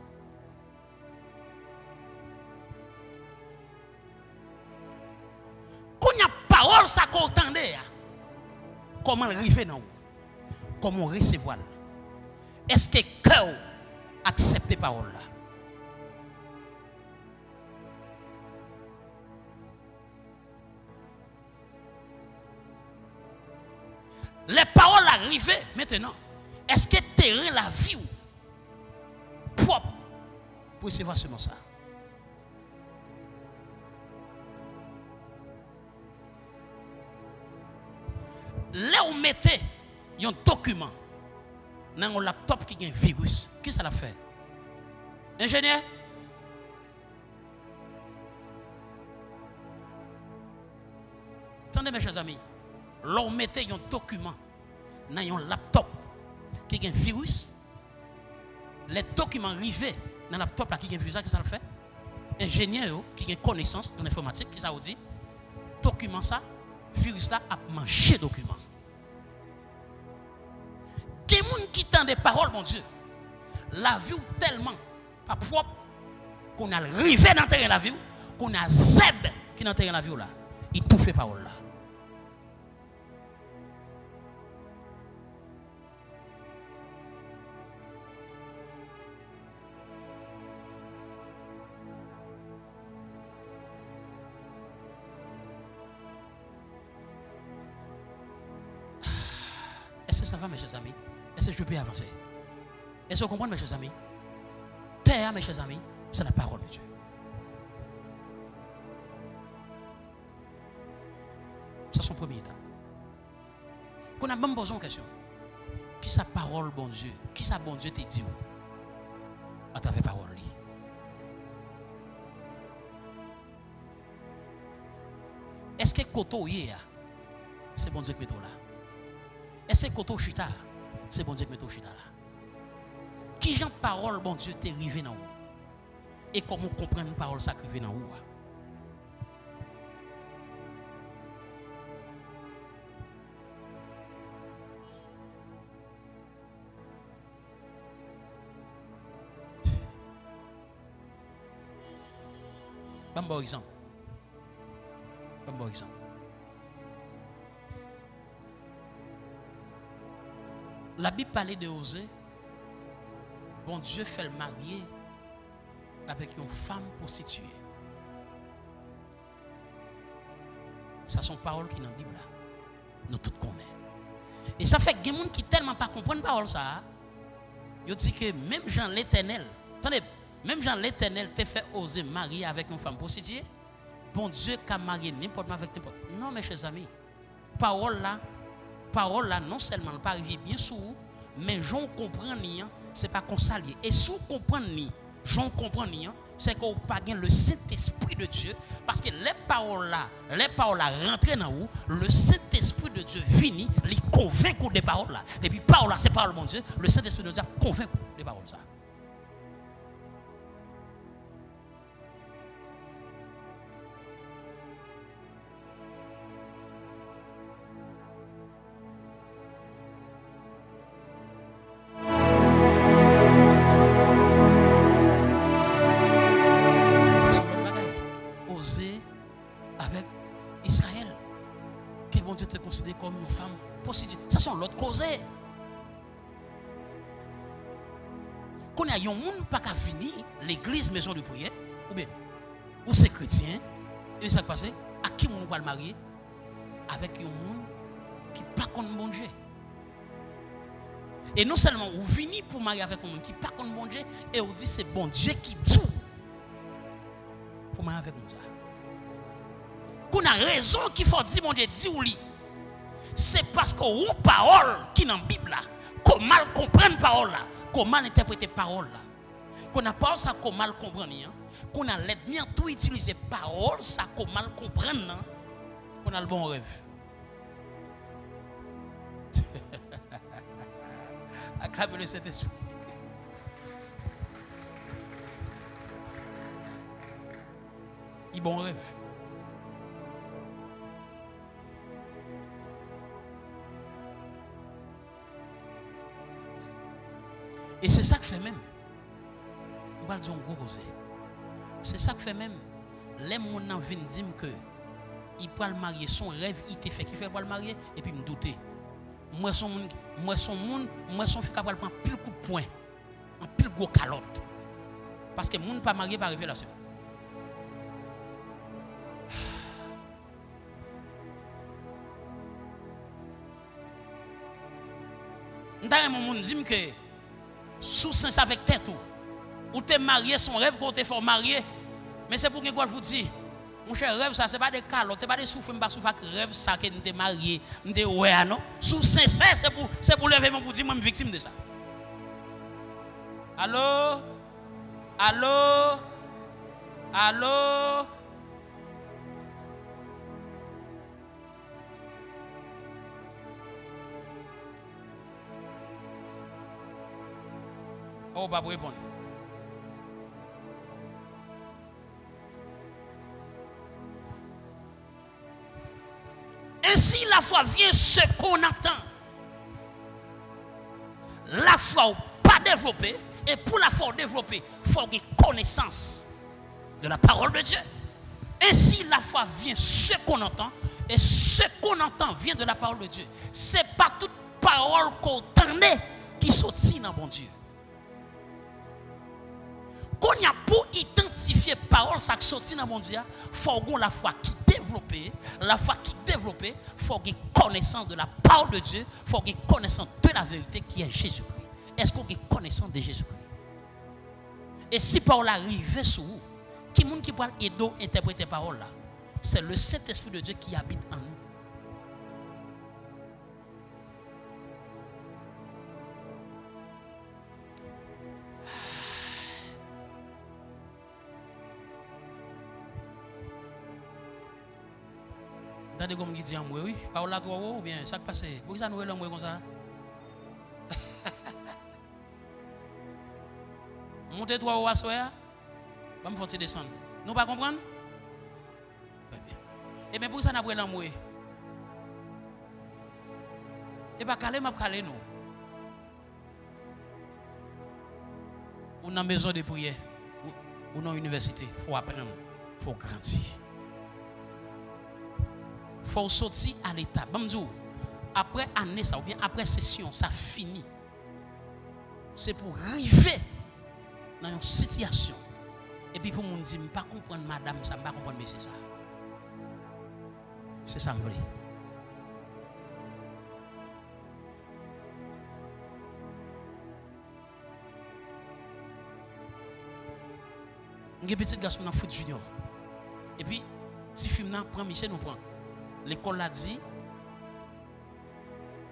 Quand il y a parole, ça qu'on entendait, comment arriver dans vous? Comment recevoir? Est-ce que le cœur accepte la parole là? Les paroles arrivent maintenant. Est-ce que terrain la vie propre pour recevoir seulement ça? Là où vous mettez un document dans un laptop qui a un virus, qui ça l'a fait? Ingénieur? Attendez mes chers amis. Là où vous mettez un document dans un laptop qui a un virus, les documents arrivés dans le laptop là, qui a un virus, qui ça le fait? Ingénieur qui a une connaissance en informatique, qui ça vous dit? Document ça, virus là a mangé document. Il y a des gens qui entendent des paroles, mon Dieu. La vie est tellement pas propre qu'on a arrivé dans le terrain de la vie, qu'on a Z qui est dans le terrain de la vie là. Il tout fait parole là. Est-ce que ça va, mes chers amis? Est-ce que je peux avancer? Est-ce que vous comprenez, mes chers amis? Terre, mes chers amis, c'est la parole de Dieu. C'est son premier état. Qu'on a même besoin de question. Qui sa parole, bon Dieu? Qui sa bon Dieu te dit à travers la parole? Est-ce que Koto c'est bon Dieu qui met là? Est-ce que Koto Chita, c'est bon Dieu qui met au Chita là? Qui j'en parole, bon Dieu, t'es arrivé dans vous? Et comment comprendre une parole sacrifiée dans vous? Bon exemple. Bon exemple. La Bible parlait de Osée. Bon Dieu fait le marier avec une femme prostituée. Ça sont paroles qui dans la Bible là. Nous tous connaissons. Et ça fait que des gens qui tellement pas comprennent parole ça. Ils disent que même Jean l'Éternel, attendez, même Jean l'Éternel t'a fait oser marier avec une femme prostituée. Bon Dieu qui a marié n'importe avec n'importe. Non mes chers amis, parole là non seulement pas arriver bien sous, mais j'en comprends ni, c'est pas qu'on s'allie. Et si vous comprenez, j'en comprends ni, c'est qu'on pas le Saint-Esprit de Dieu, parce que les paroles là rentrent dans vous, le Saint-Esprit de Dieu vient, les convainc des paroles là. Et puis paroles là, c'est parole mon Dieu, le Saint-Esprit de Dieu convainc des paroles ça. Qu'on a un monde pas qu'à venir l'église maison de prière ou bien ou c'est chrétien et ça passe à qui on va le marier avec un monde qui pas contre bon Dieu. Et non seulement vous venez pour marier avec un monde qui pas contre bon Dieu et vous dit c'est bon Dieu qui dit pour marier avec nous ça. Qu'on a raison qu'il faut dire bon Dieu dit ou lui. C'est parce qu'on parole qui dans la Bible là, qu'on mal comprendre parole là, qu'on mal interpréter parole là. Qu'on a parole ça qu'on mal comprendre qu'on a l'ennemi tout utiliser parole ça qu'on mal comprendre qu'on a le bon rêve. Acclamez le Saint-Esprit. Il bon rêve. Et c'est ça que fait même. On va dire un gros cause. C'est ça que fait même. Les gens viennent dire que il peut le marier, son rêve, il te fait qu'il fait pour le marier, et puis me douter. Moi son fille capable prendre pile coup de poing, un pile gros calotte. Parce que monde pas marié par révélation. Dans mon monde dit que sous sens avec tête ou t'es marié son rêve qu'on te fait marier, mais c'est pour que quoi vous dire. Mon cher, rêve ça, c'est pas des calottes, c'est pas des souffles, pas souffle, rêve ça que nous sommes mariés, nous sommes ouais, non? Sous sincère, c'est pour lever mon pour dire, moi, je suis victime de ça. Allô? Allô? Allô? Oh, pas pour répondre. Ainsi, la foi vient ce qu'on entend. La foi pas développée, et pour la foi développée, il faut une connaissance de la parole de Dieu. Ainsi, la foi vient ce qu'on entend, et ce qu'on entend vient de la parole de Dieu. Ce n'est pas toute parole qu'on entendait qui sortit dans bon Dieu. Quand il y a pour identifier parole ça qui sortit dans mon Dieu, il faut que la foi qui développée, la foi qui développée, il faut qu'il y ait connaissance de la parole de Dieu, il faut qu'il y ait connaissance de la vérité qui est Jésus-Christ. Est-ce qu'on a connaissance de Jésus-Christ? Et si parole arrive sur vous, qui monde qui peut aider à interpréter parole là, c'est le Saint-Esprit de Dieu qui habite en nous. T'as des comme qui disent oui, parole là toi ou bien ça qui passe. Pourquoi ça nous est l'homme comme ça? Montez toi au assoya. Pas me faire descendre. Nous pas comprendre? Et bien pour ça n'a pas l'homme. Et pas caler m'a caler nous. Ou dans maison de prière ou dans université, faut apprendre, faut grandir. Faut sortir à l'état. Après année ça ou bien après session, ça finit. C'est pour arriver dans une situation. Et puis pour mon dire, je ne pas comprendre madame, ça ne pas comprendre monsieur ça. C'est ça que je veux. Il y a un petit garçon dans le foot junior. Et puis, si film prend Michel, nous prend. L'école l'a dit,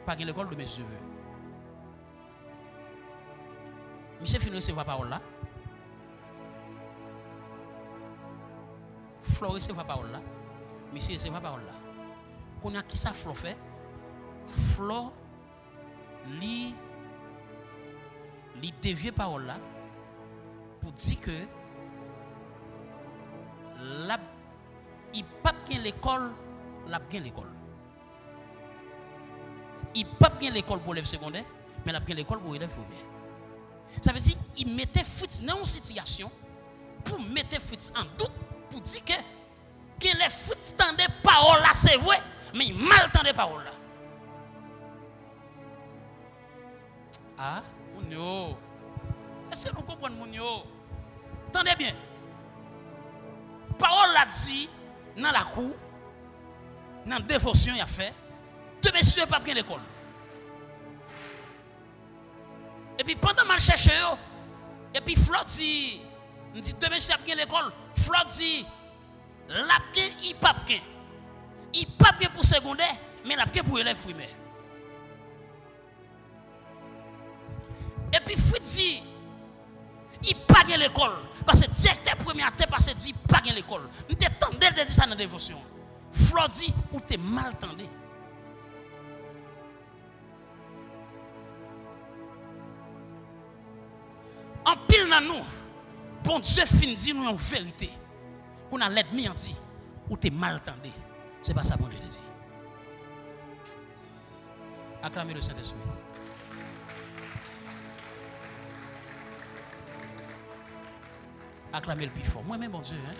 pas l'école de mes cheveux. Michel finit recevoir la parole là. Flo recevoir la parole là. Michel recevoir la parole là. Qu'on a qui ça Flo fait? Flo li dévier parole là pour dire que là il pas bien l'école. La bien l'école. Il pas bien l'école pour l'élève secondaire, mais la bien l'école pour l'élève primaire. Ça veut dire il mettait foot dans une situation pour mettre foot en doute pour dire que les foot tendait parole là c'est vrai, mais il mal tendait parole là. Ah, mon yo. Est-ce que nous comprenons mon yo? Tendez bien. Parole là dit dans la cour. Dans la dévotion, il a fait. Deux messieurs pas bien l'école. Et puis pendant que je cherche, et puis Flo dit, deux messieurs bien l'école. Flo dit, la bien, il pas bien. Il pas bien pour secondaire, mais la bien pour élève primaire. Et puis Flo dit, il pas bien l'école. Parce que directeur premier à terre, parce que dit, il pas bien l'école. Nous t'attendons de dire ça dans la dévotion. Flo dit ou t'es mal tendé. En pile dans nous, bon Dieu fin dit nous en vérité. Qu'on a l'ennemi en dit, ou t'es mal tendé. C'est pas ça bon Dieu te dit. Acclamez le Saint-Esprit. Acclamez le plus fort. Moi-même, bon Dieu. Hein?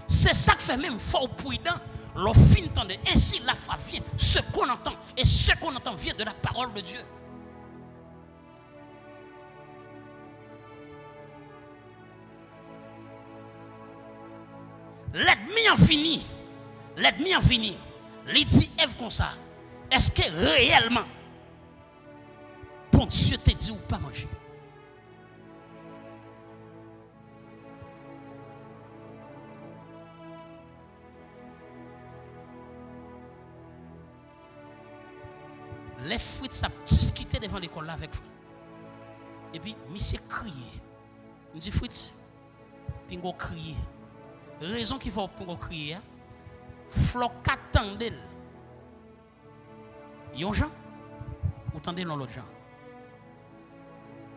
C'est ça que fait même fort prudent. L'offre entendait. Ainsi la foi vient. Ce qu'on entend. Et ce qu'on entend vient de la parole de Dieu. L'ennemi en fini. L'ennemi en fini. Il dit Ève comme ça. Est-ce que réellement, bon Dieu te dit ou pas manger? Les fruits, ça quitté devant l'école là avec vous. Et puis, monsieur crié. Il dit, fruits, puis on crié. Raison qu'il faut pour crier, floc attendez. Yon gens, ou tendez dans l'autre gens.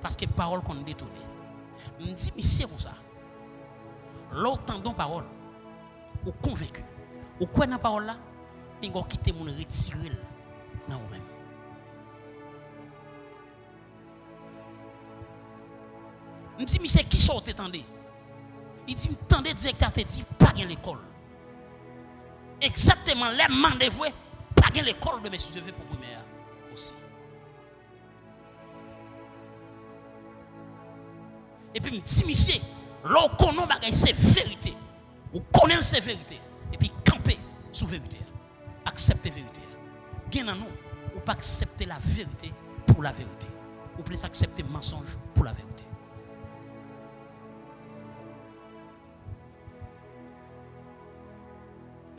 Parce que parole qu'on détourne. Je me dis, monsieur, comme ça. L'autre tendons parole, ou convaincu, ou quoi dans la parole là, puis on quitte mon retirer dans vous-même. Je me dis, mais c'est qui sort t'étendez? Il dit, m'tendez directeur te dit, pas gain l'école. Exactement, les mandez-vous, pas gain l'école de mes devoirs pour primaire aussi. Et puis, me dit, monsieur, l'on connaît bagay c'est vérité. Ou connaît c'est vérité. Et puis, camper sous vérité. Accepter vérité. Gain dans nous, ou pas accepter la vérité pour la vérité. Ou plus accepter mensonge pour la vérité.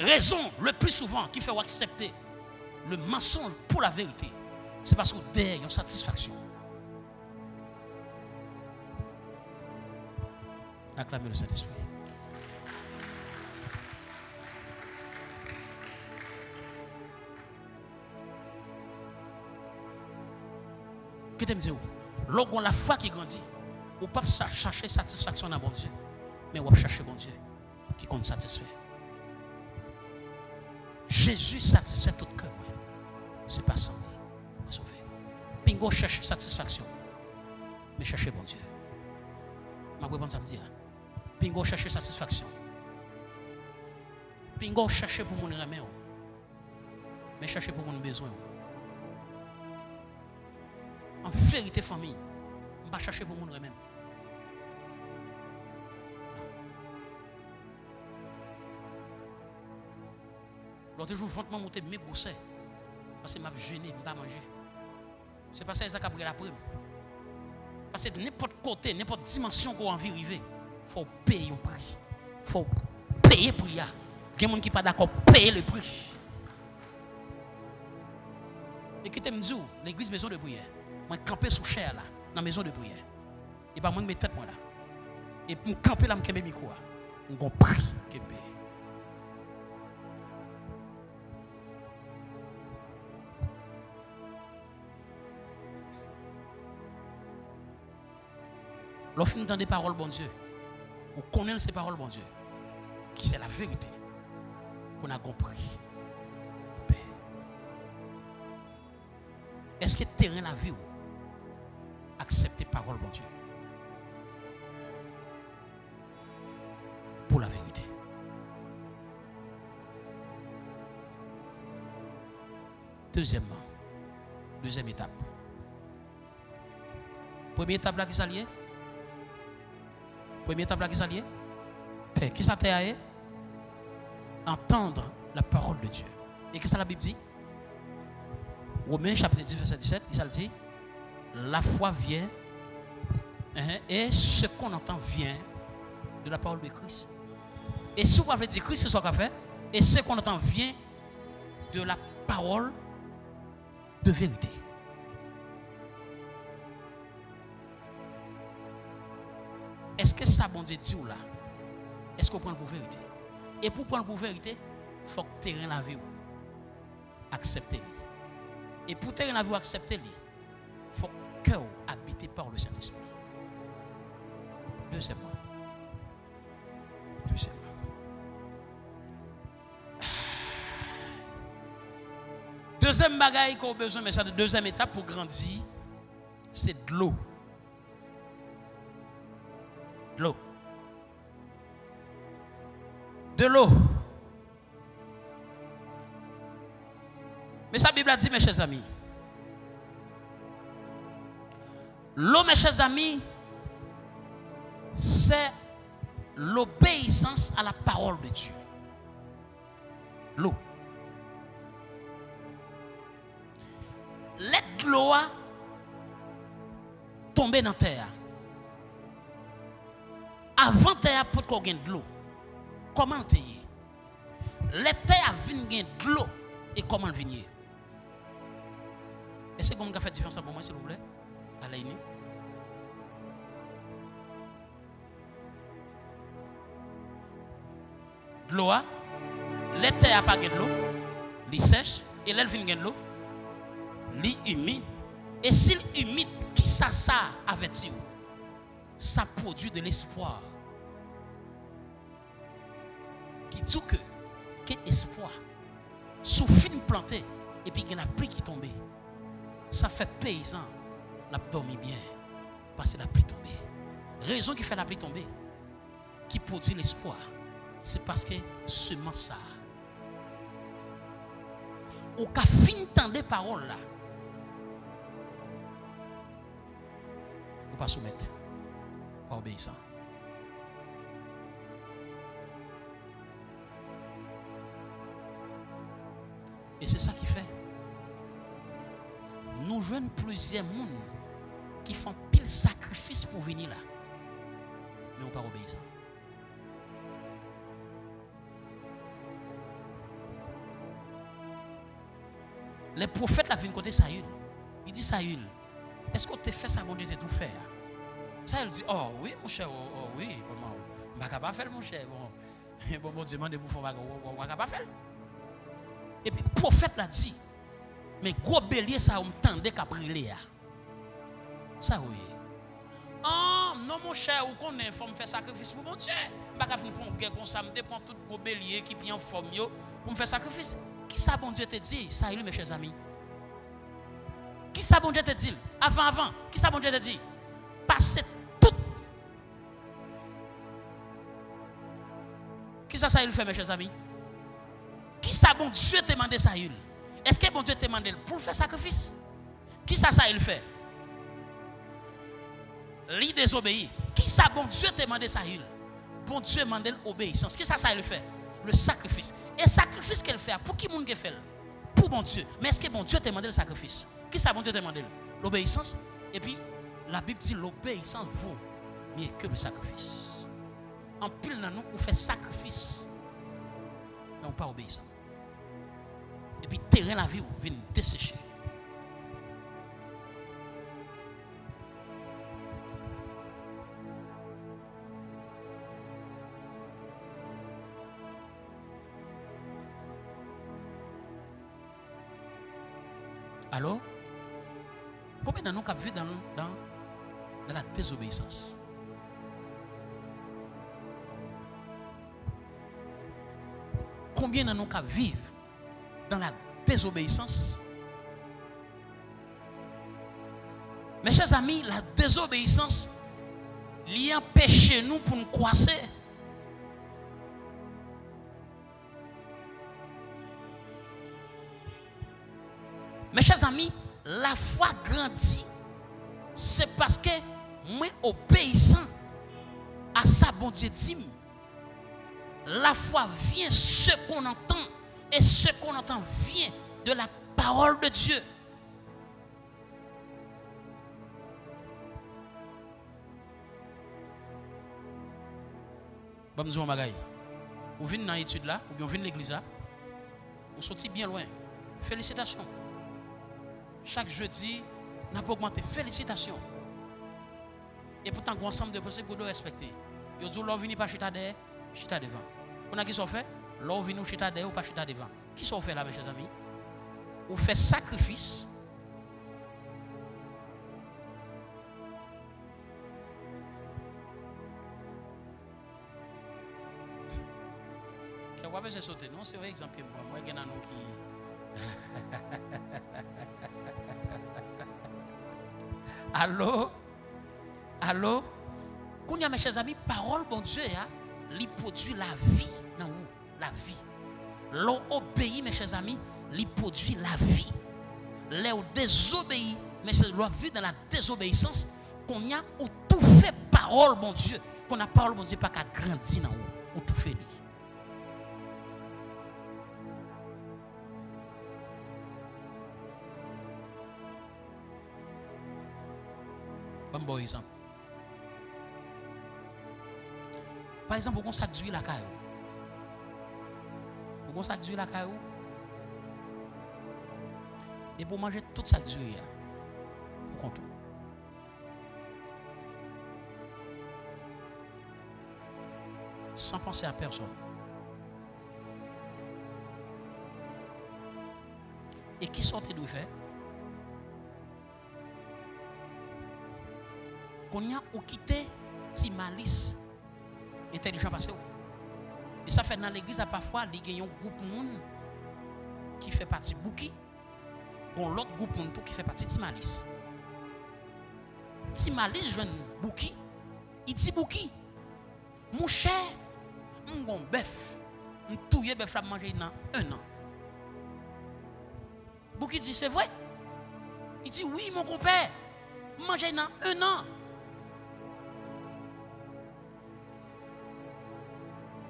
Raison le plus souvent qui fait accepter le mensonge pour la vérité, c'est parce que derrière, il y a une satisfaction. Acclamez le Saint-Esprit. Qu'est-ce que tu me dis? Lorsqu'on la foi qui grandit, on ne peut pas chercher satisfaction dans bon Dieu, mais on va chercher bon Dieu qui compte satisfait. Jésus satisfait tout cœur. Ce n'est pas ça. On va sauver. Pingo cherche satisfaction. Mais cherchez bon Dieu. Je vais répondre samedi. Pingo cherche satisfaction. Pingo cherche pour mon remède. Mais cherchez pour mon besoin. En vérité, famille, je ne vais pas chercher pour mon remède. L'autre jour, je vais monter mes gousses. Parce que je vais jeûner, je ne vais pas manger. C'est pas ça que j'ai pris la prime. Parce que n'importe côté, n'importe dimension qu'on a envie d'arriver, il faut payer un prix. Il faut payer le prix. Il y a des gens qui ne sont pas d'accord payer le prix. Et qui te me dit, l'église maison de prière, je vais camper sous chair là, dans la maison de prière. Et pas moi, je mets tête moi là. Et pour camper là, je mets micro. Je vais prix que payer. Lorsque nous entendons des paroles, bon Dieu, on connaît ces paroles, bon Dieu, qui c'est la vérité qu'on a compris. Est-ce que terrain la vie ou accepter parole, bon Dieu, pour la vérité? Deuxièmement, deuxième étape. Première étape là qui s'allie. Première étape là qui s'allie. Qui ça t'est? Entendre la parole de Dieu. Et qu'est-ce que la Bible dit? Romains chapitre 10 verset 17, il dit la foi vient et ce qu'on entend vient de la parole de Christ. Et si vous avez dit Christ, c'est ce qu'on fait. Et ce qu'on entend vient de la parole de vérité. Est-ce que ça, bon Dieu, dit ou là? Est-ce qu'on prend pour vérité? Et pour prendre pour vérité, il faut que terrain la vie. Acceptez. Et pour te avoir accepté, il faut que cœur habité par le Saint-Esprit. Deuxièmement. Deuxième bagaille qu'on a besoin, mais ça de deuxième étape pour grandir, c'est de l'eau. De l'eau. De l'eau. Mais sa Bible a dit, mes chers amis, l'eau, mes chers amis, c'est l'obéissance à la parole de Dieu. L'eau. Let de l'eau tomber dans la terre. Avant terre pour qu'on gagne de l'eau. Comment t'es? Les terres viennent gagner de l'eau et comment venir? Est-ce que vous avez fait différence pour moi, s'il vous plaît? Allez, de l'eau, les terres pas de l'eau, les sèche et l'elle vient de l'eau, les humide. Et s'il humide, qui ça avec vous? Ça produit de l'espoir. Qui dit que quel espoir, sous fin planté et puis il y a la pluie qui tombe. Ça fait paysan, la dormi bien parce que la pluie tombe. Raison qui fait la pluie tomber, qui produit l'espoir, c'est parce que semence ça. Au cas fin temps des paroles là, ou pas soumettre, pas obéissant. Et c'est ça qui fait. Nous jeunes plusieurs monde qui font pile sacrifice pour venir là. Mais on pas obéissant. Les prophètes là viennent côté Saül. Il dit Saül, est-ce qu'on te fait ça bon Dieu tout faire? Saül dit oh oui mon cher, oh oui, vraiment. On va pas faire mon cher. Bon Dieu demande pour faire on va pas faire. Et puis le prophète l'a dit, mais gros bélier ça on tendait qu'à brûler. Ça oui. Ah non mon cher, ou qu'on est faut me faire sacrifice pour mon Dieu. Pas qu'à faire une guerre comme ça, me prend tout gros bélier qui bien en forme pour me faire sacrifice. Qui ça bon Dieu te dit? Ça mes chers amis. Qui ça bon Dieu te dit? Avant, qui ça bon Dieu te dit? Passez tout. Qui ça il fait mes chers amis? Qui ça bon Dieu te demande ça? Est-ce que bon Dieu te demande pour faire sacrifice? Qui ça il fait? Lui désobéit. Qui ça bon Dieu te demande ça? Bon Dieu demande l'obéissance. Qui ça il fait? Le sacrifice. Et le sacrifice qu'elle fait, pour qui monde qu'elle fait? Pour bon Dieu. Mais est-ce que bon Dieu te demande le sacrifice? Qui ça bon Dieu te demande? L'obéissance. Et puis la Bible dit l'obéissance vaut mieux que le sacrifice. En pile dans nous, on fait sacrifice. Mais on pas obéissant. Et puis terrain la vie vient dessécher. Alors, combien de nous qui vivent dans la désobéissance? Combien de nous qui vivent dans la désobéissance? Mes chers amis, la désobéissance l'y empêche nous pour nous croiser. Mes chers amis, la foi grandit, c'est parce que moi obéissant à ça, bon Dieu dit. La foi vient ce qu'on entend, et ce qu'on entend vient de la parole de Dieu. Bon, nous avons vous venez dans l'étude là, ou bien vous venez dans l'église là, vous sortez bien loin. Félicitations. Chaque jeudi, on a augmenté. Félicitations. Et pourtant, il y a un ensemble de pensées pour nous respecter. Vous dites, l'on vient pas chita derrière, chita devant. On a qui sont fait? L'on vient chita derrière ou pas chita devant. Qui sont fait là, mes chers amis? On fait sacrifice besoin de sauter. Non, c'est un exemple que moi, il y a nous qui. Allô? Allô? Quand il y a mes chers amis, parole, bon Dieu, il produit la vie. Non, la vie. L'on obéit, mes chers amis, il produit la vie. L'on désobéit, mais c'est la vie dans la désobéissance qu'on y a ou tout fait parole, bon Dieu. Qu'on a parole, bon Dieu, pas qu'à grandir dans ou tout fait lui. Bon exemple. Par exemple, vous avez un sac d'huile à caillou. Vous avez un sac d'huile à caillou. Et pour manger tout sac d'huile, vous comptez. Sans penser à personne. Et qui sortait de faire? Qu'on y a ou quitté ti malice intelligent passé. Et ça fait dans l'église parfois il y a un groupe monde qui fait partie bouki, gon l'autre groupe monde qui fait partie ti malice. Ti malice jeune bouki, il dit bouki. Mon cher, mon bœuf, on touye bœuf la manger dans 1 an. Bouki dit c'est vrai. Il dit oui mon compère, manger dans 1 an.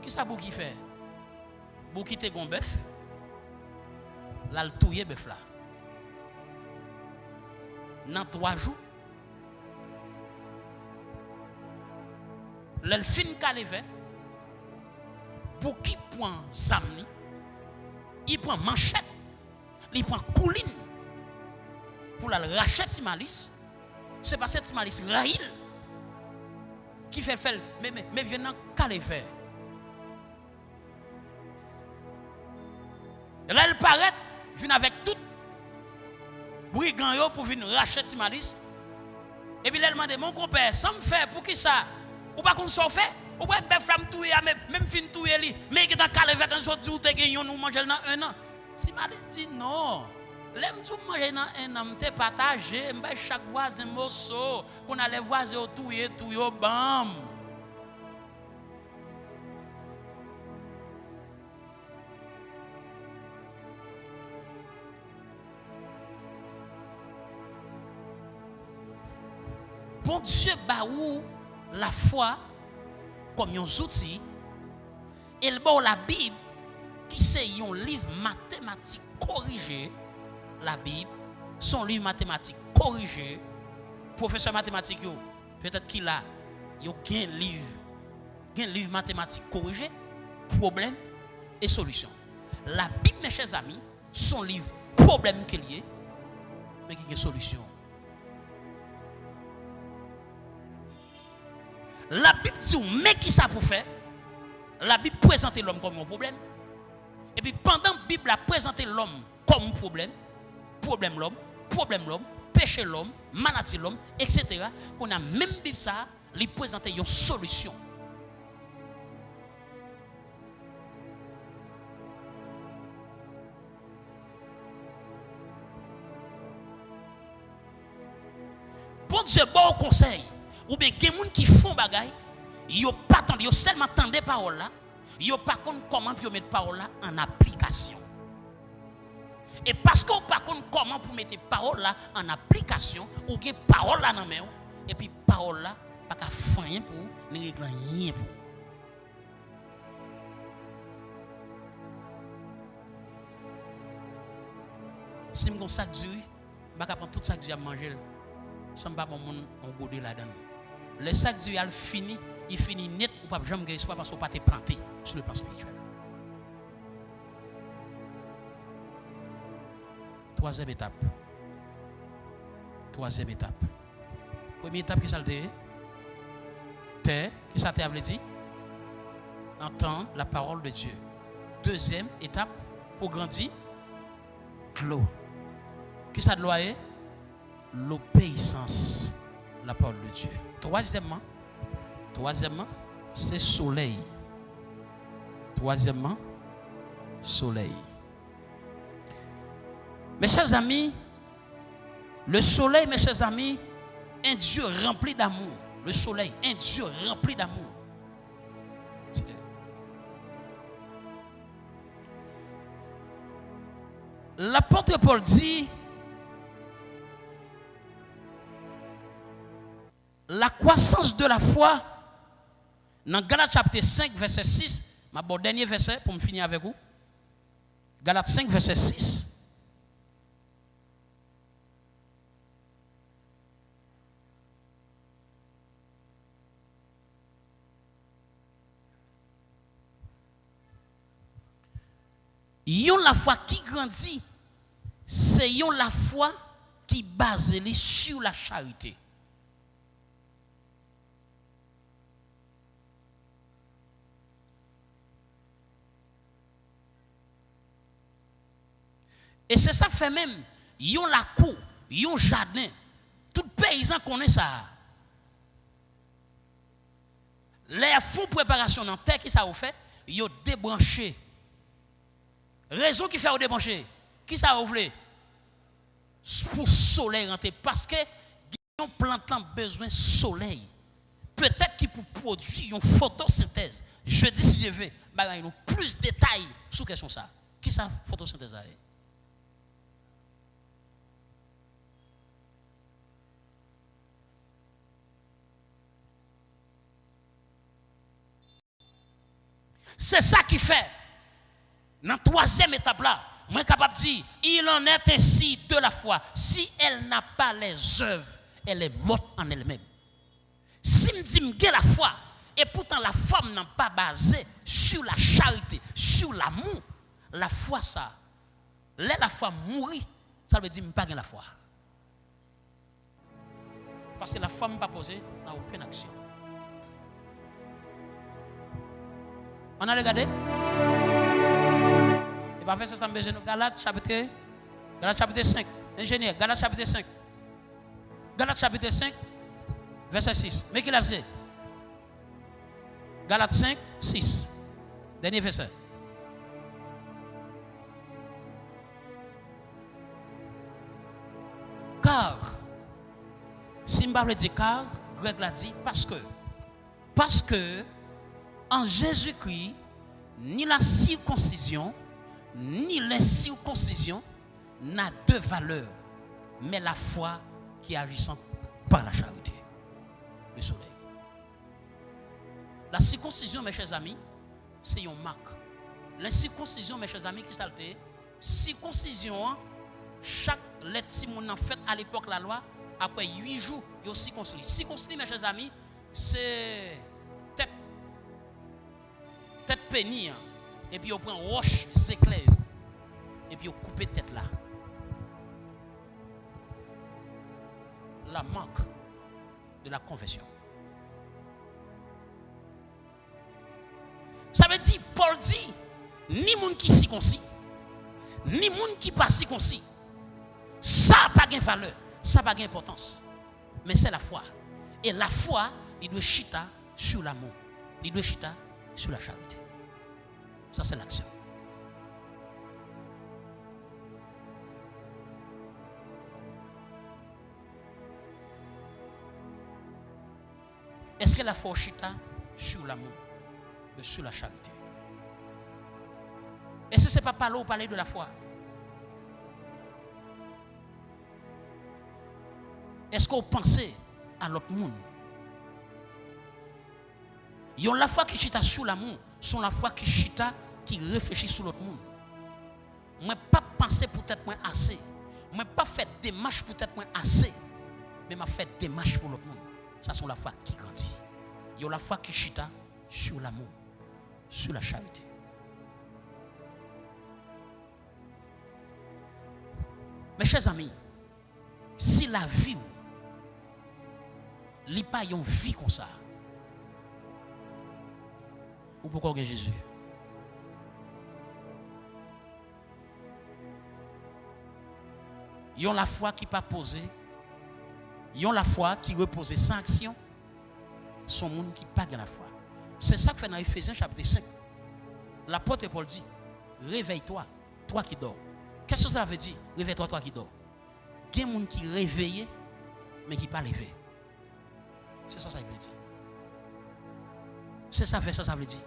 Qui ça Bouki fait? Bouki te gon bœuf. Là le touye bœuf là. Dans 3 jours. L'el fin caleve. Bouki prend samni. Il prend manchette. Il prend couline. Pour la racheter Timalis. C'est parce que Timalis raïl. Qui fait mais vient dans caleve. Là, elle paraît, vient avec tout brigand pour venir racheter Timalis. Et puis, elle demande, mon compère, ça me fait pour qui ça? Ou pas qu'on s'en fait? Ou pas belle femme touye, même fin touye li. Mais qui t'a calé avec un autre jour, t'es gagné, nous manger dans 1 an. Timalis dit non. L'aime tout manger dans 1 an, m'te partagé, m'be chaque voisin morceau, qu'on allait voisin au touye au bam. Bon Dieu baou la foi comme un outil et le bon la Bible qui c'est un livre mathématique corrigé. La Bible son livre mathématique corrigé. Professeur mathématique peut-être qu'il a un livre mathématique corrigé, problème et solution. La Bible mes chers amis son livre problème qu'il y a mais qui est solution. La Bible dit, mais qui ça pour faire? La Bible présente l'homme comme un problème. Et puis pendant la Bible a présenté l'homme comme un problème l'homme, péché l'homme, maladie l'homme, etc. Qu'on a même Bible ça, lui présenter une solution. Bon Dieu, bon conseil. Ou bien des gens qui font bagaille, ils n'ont pas attendu, ils seulement entendu parole là, ils n'ont pas compris comment pour mettre parole là en application. Et parce qu'on pas compris comment pour mettre parole là en application, ou bien parole là dans main, et puis parole là pas qu'à faire rien pour, ni rien pour. Si je sac d'huile, je vais prendre tout sac d'huile à manger, sans pas mon monde en godé là-dedans. Le sac d'huile fini, il finit net ou pas jamais espoir parce qu'on pas te planté sur le plan spirituel. Troisième étape. Première étape qui ça le terre, qui ça t'a dit? Entendre la parole de Dieu. Deuxième étape pour grandir, l'eau. Qui ça doit être? L'obéissance à la parole de Dieu. Troisièmement, c'est soleil. Troisièmement, Soleil. Mes chers amis, le soleil, mes chers amis, un Dieu rempli d'amour. Le soleil, un Dieu rempli d'amour. L'apôtre Paul dit, la croissance de la foi, dans Galates chapitre 5, verset 6, ma bon dernier verset pour me finir avec vous. Galates 5, verset 6. Yon la foi qui grandit, c'est yon la foi qui base sur la charité. Et c'est ça fait même, yon la cour, yon jardin, tout paysan connaît ça. Les fonds préparation dans terre qui ça vous fait, yon débranché. Raison qui fait au débrancher, qui ça vous voulez? Pour soleil rentrer parce que yon plante besoin de soleil. Peut-être qu'il pour produire une photosynthèse. Je dis si je veux, bah nous plus de détails sur question ça. Qui ça photosynthèse là? C'est ça qui fait. Dans la troisième étape là, je suis capable de dire, il en est ainsi de la foi. Si elle n'a pas les œuvres, elle est morte en elle-même. Si je dis que la foi, et pourtant la foi n'a pas basé sur la charité, sur l'amour, la foi ça, la foi mourit, ça veut dire que je n'ai pas la foi. Parce que la foi n'est pas posée dans aucune action. On a regardé? Et pas faire ça sans besoin de Galates chapitre 5. Ingénieur, Galates chapitre 5. Galates chapitre 5, verset 6. Mais qu'il a dit? Galates 5, 6. Dernier verset. Car, si je ne dis car, Greg l'a dit, parce que, en Jésus-Christ, ni la circoncision, ni l'incirconcision n'a de valeur, mais la foi qui agissant par la charité. Le soleil. La circoncision, mes chers amis, c'est une marque. L'incirconcision, mes chers amis, qui s'alté, circoncision, chaque lettre si mon en fait à l'époque la loi, après 8 jours, il y a circoncis. Circoncis, mes chers amis, c'est tête pénie, et puis on prend roche, éclair, et puis on coupe tête là. La marque de la conversion. Ça veut dire, Paul dit, ni moun qui circoncis, ni moun qui pas circoncis, ça n'a pas de valeur, ça n'a pas d'importance. Mais c'est la foi. Et la foi, il doit chita sur l'amour. Il doit chita sur la charité. Ça, c'est l'action. Est-ce que la foi chita sur l'amour, sur la charité? Est-ce que ce n'est pas par là où parler de la foi? Est-ce qu'on pensez à l'autre monde? Il y a la foi qui chita sur l'amour, sont la foi qui chita, qui réfléchit sur l'autre monde. Moi, pas penser peut-être moins assez. Moi, pas faire démarche peut-être moins assez. Mais m'a fait démarche pour l'autre monde. Ça sont la foi qui grandit. Il y a la foi qui chita sur l'amour, sur la charité. Mes chers amis, si la vie, il n'y a pas une vie comme ça, ou pourquoi on Jésus? Ils ont la foi qui n'est pas posée. Ils ont la foi qui repose sans action. Son monde qui n'a pas la foi. C'est ça que fait dans Ephésiens chapitre 5. L'apôtre Paul dit, réveille-toi, toi qui dors. Qu'est-ce que ça veut dire? Réveille-toi, toi qui dors. Il y a des gens qui réveillent, mais qui ne sont pas levés. C'est ça que ça veut dire. C'est ça que ça veut dire.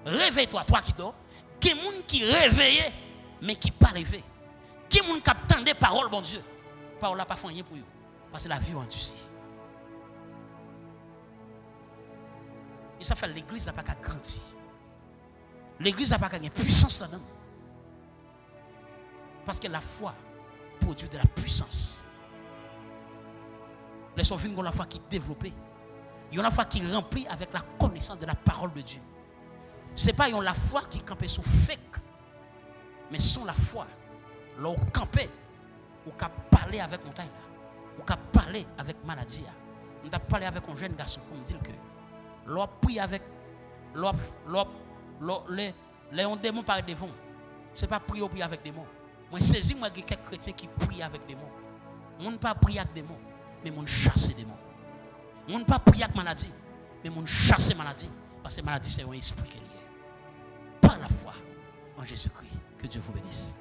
Réveille-toi, toi qui dors. Il y a des gens qui réveillent, mais qui ne sont pas levés. Il y a des gens qui attendent des paroles, bon Dieu. Parole n'a pas fait rien pour eux. Parce que la vie est endurcie. Et ça fait l'église n'a pas qu'à grandir. L'église n'a pas qu'à gagner puissance là-dedans. Parce que la foi produit de la puissance. Les sauvages ont la foi qui est développée. Ils ont la foi qui est remplie avec la connaissance de la parole de Dieu. Ce n'est pas la foi qui campait sous fake, mais sont la foi. Là où camper, ou qu'à parler avec montagne là, ou qu'à parler avec maladie là. On a parlé avec un jeune garçon pour me dire que l'on prie avec les démons par des démons. Ce n'est pas prier avec des démons. Moi saisis moi quelques chrétiens qui prient avec des démons. On ne pas prier avec des démons, mais on chasse des démons. On ne pas prier avec maladie, mais on chasse maladie parce que maladie c'est un esprit qui est lié. Par la foi en Jésus-Christ. Que Dieu vous bénisse.